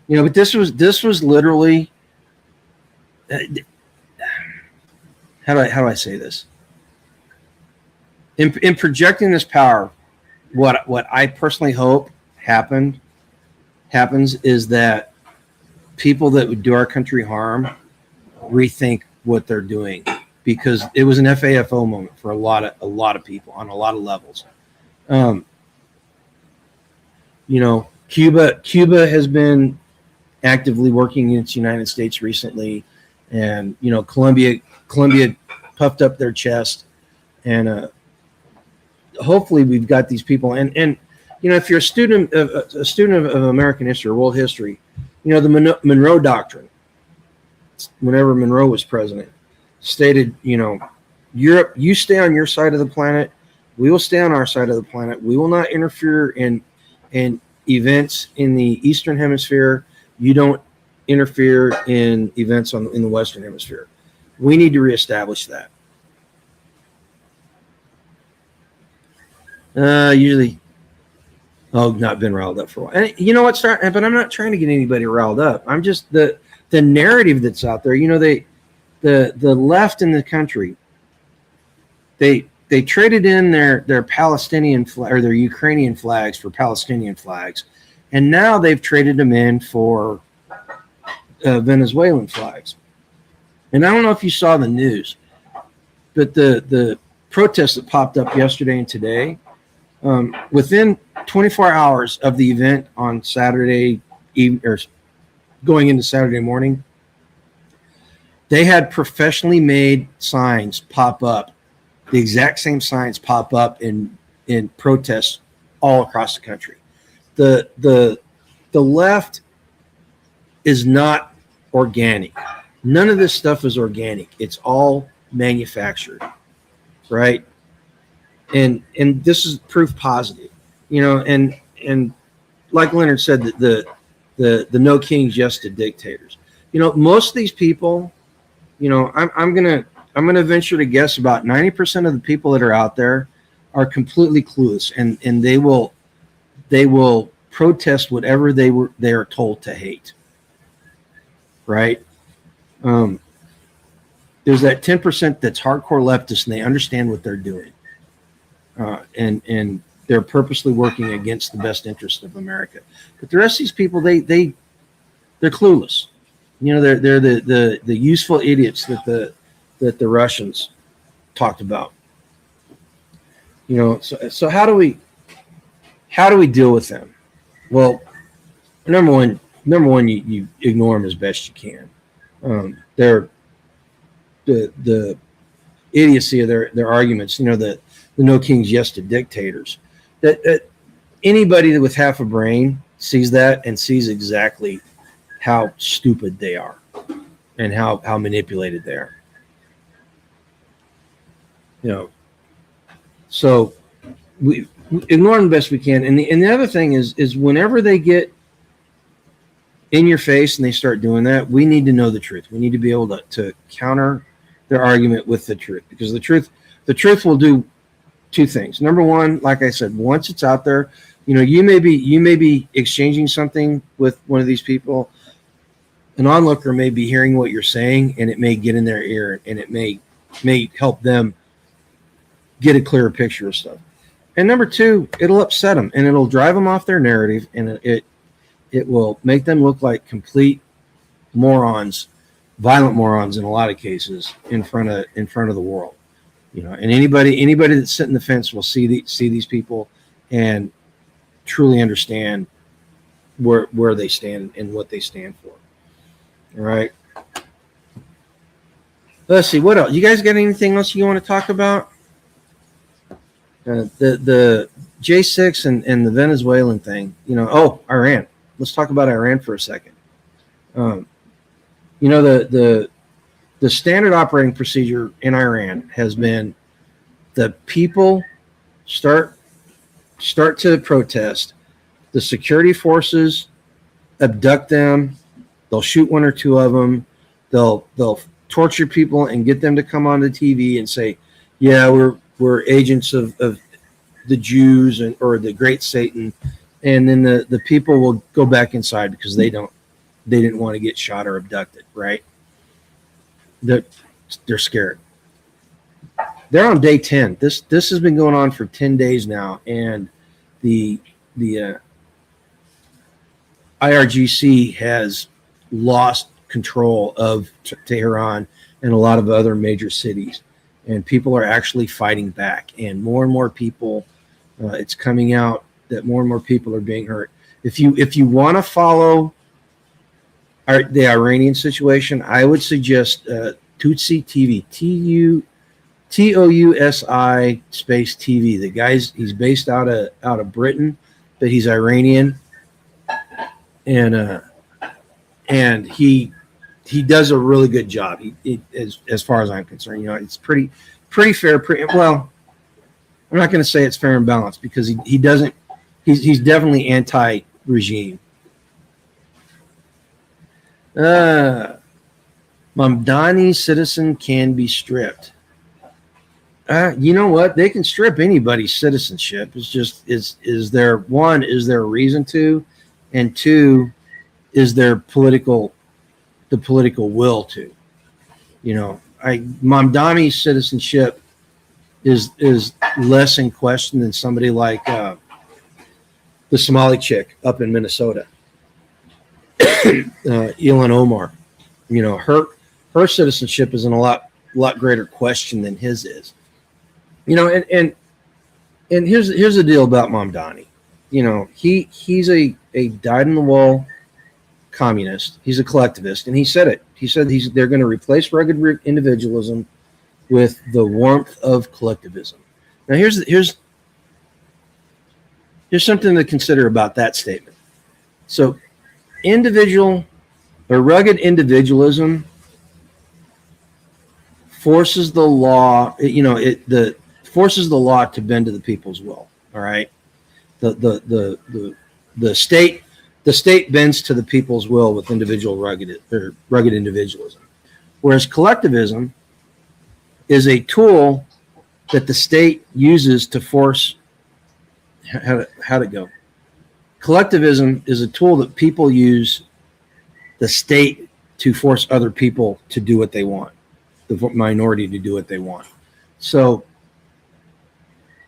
You know, but this was literally, how do I say this? In projecting this power, what I personally hope happens is that people that would do our country harm rethink what they're doing, because it was an FAFO moment for a lot of people on a lot of levels. You know, Cuba has been actively working against the United States recently, and, you know, Colombia puffed up their chest, and hopefully we've got these people, and you know, if you're a student of American history or world history, you know, the Monroe Doctrine, whenever Monroe was president, stated, you know, Europe, you stay on your side of the planet, we will stay on our side of the planet. We will not interfere in events in the Eastern Hemisphere. You don't interfere in events in the Western Hemisphere. We need to reestablish that. Usually, not been riled up for a while. And you know what? But I'm not trying to get anybody riled up. I'm just the narrative that's out there. You know, the left in the country, they traded in their Palestinian or their Ukrainian flags for Palestinian flags, and now they've traded them in for Venezuelan flags. And I don't know if you saw the news, but the protests that popped up yesterday and today, within 24 hours of the event on Saturday evening or going into Saturday morning, they had professionally made signs pop up, the exact same signs pop up in protests all across the country. The left is not organic. None of this stuff is organic. It's all manufactured, right? And this is proof positive, you know. And like Leonard said, the no kings, yes to dictators. You know, most of these people, you know, I'm gonna venture to guess about 90% of the people that are out there are completely clueless, and they will protest whatever they are told to hate, right? There's that 10% that's hardcore leftist, and they understand what they're doing, and they're purposely working against the best interest of America. But the rest of these people, they're clueless. You know, they're the useful idiots that the Russians talked about. You know, so how do we deal with them? Well, number one, you ignore them as best you can. They're the idiocy of their arguments. You know, the no kings, yes to dictators. That anybody with half a brain sees that and sees exactly how stupid they are and how manipulated they are. You know, so we ignore them the best we can. And the other thing is whenever they get in your face and they start doing that, we need to know the truth. We need to be able to counter their argument with the truth, because the truth will do two things. Number one, like I said, once it's out there, you know, you may be exchanging something with one of these people. An onlooker may be hearing what you're saying, and it may get in their ear, and it may help them get a clearer picture of stuff. And number two, it'll upset them, and it'll drive them off their narrative, and it will make them look like complete morons, violent morons in a lot of cases, in front of the world. You know, and anybody that's sitting the fence will see these people and truly understand where they stand and what they stand for. All right. Let's see, what else? You guys got anything else you want to talk about? The J6 and the Venezuelan thing. You know, Iran. Let's talk about Iran for a second. You know, the standard operating procedure in Iran has been the people start to protest, the security forces abduct them They'll shoot one or two of them. They'll torture people and get them to come on the TV and say, yeah, we're agents of the Jews or the great Satan. And then the people will go back inside because they didn't want to get shot or abducted, right? They're scared. They're on day 10. This has been going on for 10 days now, and the IRGC has lost control of Tehran and a lot of other major cities, and people are actually fighting back. And more people, it's coming out that more and more people are being hurt. If you want to follow the Iranian situation, I would suggest Tutsi TV, TOUSI space TV. The guy's he's based out of Britain, but he's Iranian, and he does a really good job. As far as I'm concerned, it's pretty fair. Well, I'm not going to say it's fair and balanced because he doesn't. He's definitely anti-regime. Mamdani citizen can be stripped. You know what? They can strip anybody's citizenship. It's just is there a reason to, and two, is there the political will to? Mamdani's citizenship is less in question than somebody like the Somali chick up in Minnesota, Ilhan Omar. Her citizenship is in a lot greater question than his is. And here's the deal about Mamdani. He's a dyed-in-the-wool communist. He's a collectivist, and he said it. He said they're going to replace rugged individualism with the warmth of collectivism. Now here's something to consider about that statement. So individual or rugged individualism forces the law, forces the law to bend to the people's will. All right. The state bends to the people's will with individual rugged individualism. Whereas collectivism is a tool that the state uses to force. How'd it go? Collectivism is a tool that people use the state to force other people to do what they want, the minority to do what they want. So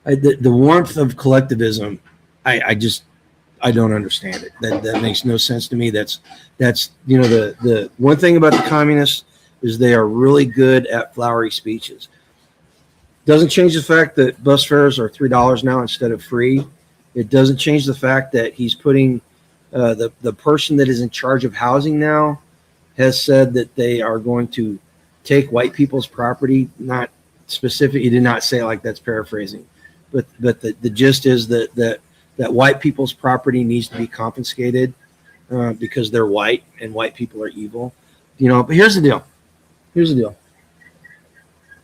the warmth of collectivism, I don't understand it. That makes no sense to me. That's the one thing about the communists is they are really good at flowery speeches. Doesn't change the fact that bus fares are $3 now instead of free. It doesn't change the fact that he's putting the person that is in charge of housing now has said that they are going to take white people's property. Not specific. He did not say it like that's paraphrasing, but the gist is that white people's property needs to be confiscated because they're white and white people are evil. But here's the deal.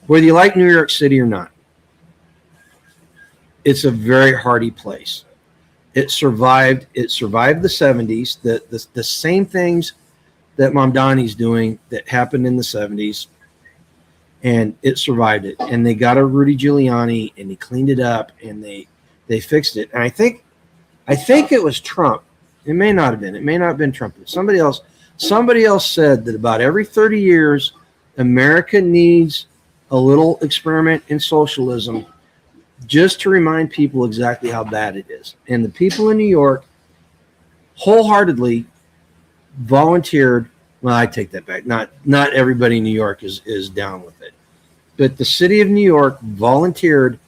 Whether you like New York City or not, it's a very hardy place. It survived the 70s. The same things that Mamdani's doing that happened in the 70s, and it survived it. And they got a Rudy Giuliani, and he cleaned it up, and they fixed it. And I think it was Trump. It may not have been. It may not have been Trump. Somebody else said that about every 30 years, America needs a little experiment in socialism just to remind people exactly how bad it is. And the people in New York wholeheartedly volunteered. Well, I take that back. Not everybody in New York is down with it. But the city of New York volunteered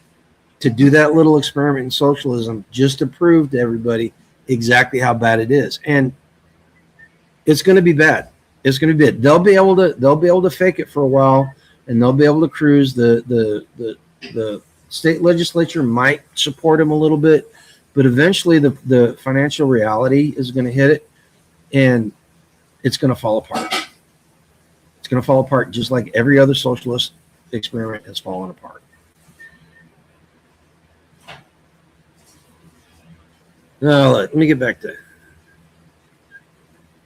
to do that little experiment in socialism just to prove to everybody exactly how bad it is. And it's going to be bad. It's going to be bad. They'll be able to fake it for a while, and they'll be able to cruise. The state legislature might support them a little bit, but eventually the financial reality is going to hit it, and it's going to fall apart. It's going to fall apart just like every other socialist experiment has fallen apart. Now, let me get back to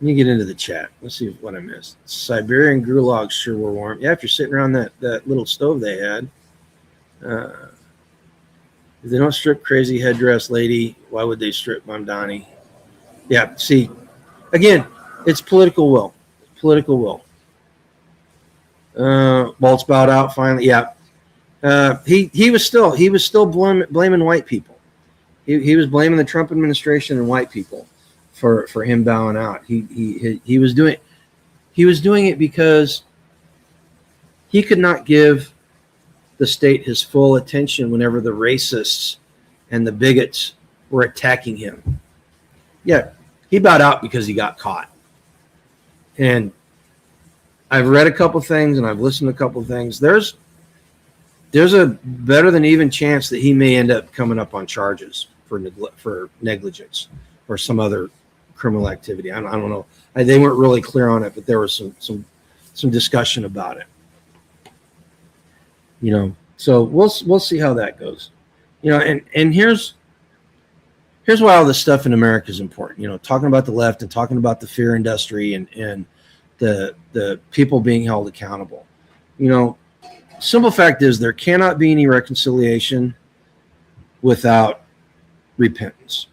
me get into the chat. Let's see what I missed. Siberian gulags sure were warm. Yeah, if you're sitting around that little stove they had. If they don't strip crazy headdress lady, why would they strip Mamdani? Yeah, see, again, it's political will. Political will. Walt's bowed out finally. Yeah. He was still blaming white people. He was blaming the Trump administration and white people for him bowing out. He was doing it because he could not give the state his full attention whenever the racists and the bigots were attacking him. Yeah, he bowed out because he got caught. And I've read a couple things and I've listened to a couple things. There's a better than even chance that he may end up coming up on charges for negligence or some other criminal activity. I don't know. They weren't really clear on it, but there was some discussion about it. So we'll see how that goes. And here's why all this stuff in America is important. Talking about the left and talking about the fear industry and the people being held accountable. Simple fact is there cannot be any reconciliation without repentance.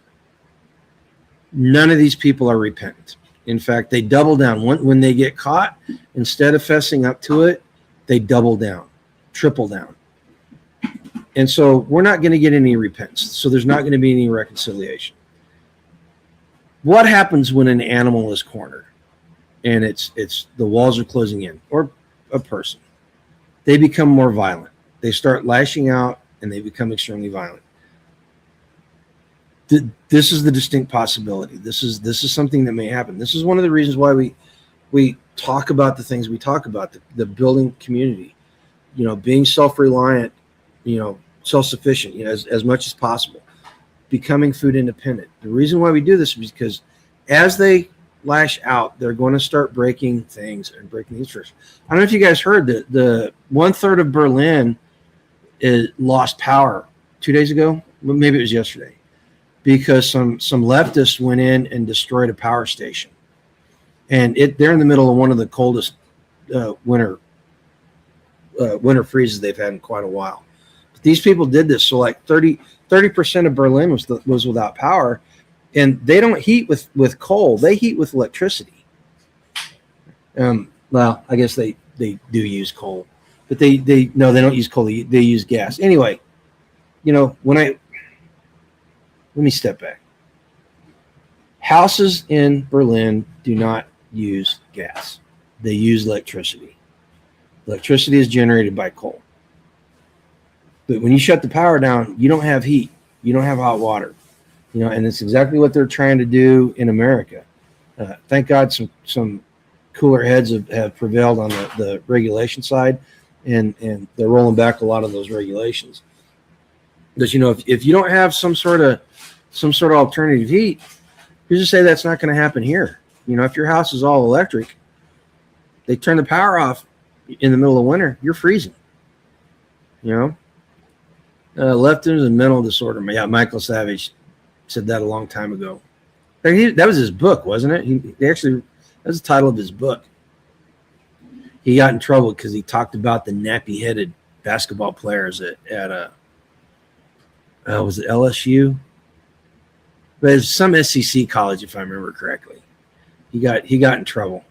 None of these people are repentant. In fact, they double down. When they get caught, instead of fessing up to it, they double down, triple down. And so we're not going to get any repentance. So there's not going to be any reconciliation. What happens when an animal is cornered and it's the walls are closing in, or a person? They become more violent. They start lashing out and they become extremely violent. This is the distinct possibility. This is something that may happen. This is one of the reasons why we talk about the things we talk about, the building community, being self-reliant, self-sufficient, as much as possible, becoming food independent. The reason why we do this is because as they lash out, they're going to start breaking things and breaking these first. I don't know if you guys heard that the 1/3 of Berlin lost power 2 days ago. Well, maybe it was yesterday, because some leftists went in and destroyed a power station, and they're in the middle of one of the coldest winter freezes they've had in quite a while. But these people did this, so like 30% of Berlin was without power. And they don't heat with coal; they heat with electricity. Well, I guess they do use coal, but they don't use coal. They use gas. Anyway, let me step back. Houses in Berlin do not use gas; they use electricity. Electricity is generated by coal. But when you shut the power down, you don't have heat. You don't have hot water. And it's exactly what they're trying to do in America. Thank God some cooler heads have prevailed on the regulation side, and they're rolling back a lot of those regulations. Because if you don't have some sort of alternative heat, who's to say that's not going to happen here? If your house is all electric, they turn the power off in the middle of winter, you're freezing. Leftism and mental disorder. Yeah, Michael Savage said that a long time ago. That was his book, wasn't it? That was the title of his book. He got in trouble because he talked about the nappy-headed basketball players at was it LSU? But it's some SEC college, if I remember correctly. He got in trouble.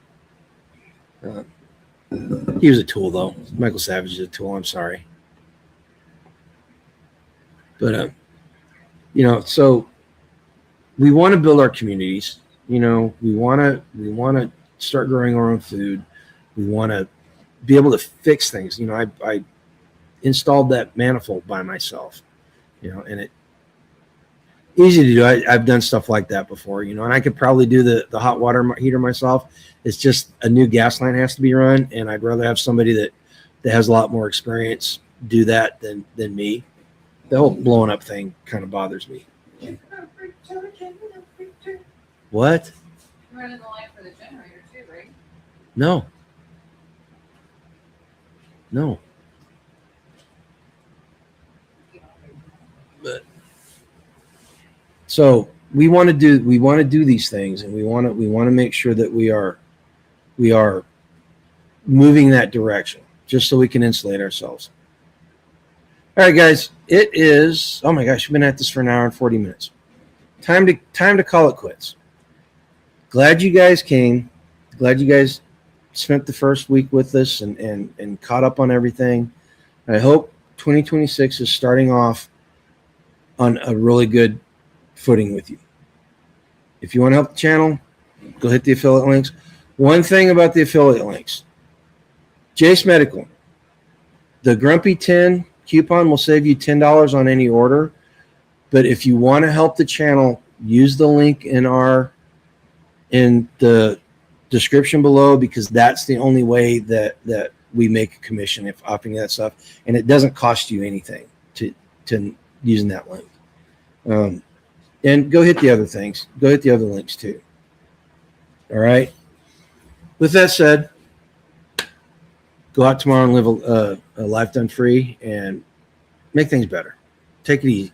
He was a tool, though. Michael Savage is a tool. I'm sorry, but so. We want to build our communities. We want to start growing our own food. We want to be able to fix things. I installed that manifold by myself, and it easy to do. I've done stuff like that before, and I could probably do the hot water heater myself. It's just a new gas line has to be run, and I'd rather have somebody that has a lot more experience do that than me. The whole blowing up thing kind of bothers me. What? You're running the line for the generator too, right? No. But so we want to do these things, and we want to make sure that we are moving that direction, just so we can insulate ourselves. All right, guys, it is, oh my gosh, we've been at this for an hour and 40 minutes. Time to call it quits. Glad you guys came. Glad you guys spent the first week with us and caught up on everything. I hope 2026 is starting off on a really good footing with you. If you want to help the channel, go hit the affiliate links. One thing about the affiliate links, Jace Medical, the Grumpy 10 coupon will save you $10 on any order. But if you want to help the channel, use the link in the description below, because that's the only way that we make a commission if opting that stuff, and it doesn't cost you anything to using that link. And go hit the other things. Go hit the other links too. All right. With that said, go out tomorrow and live a life done free and make things better. Take it easy.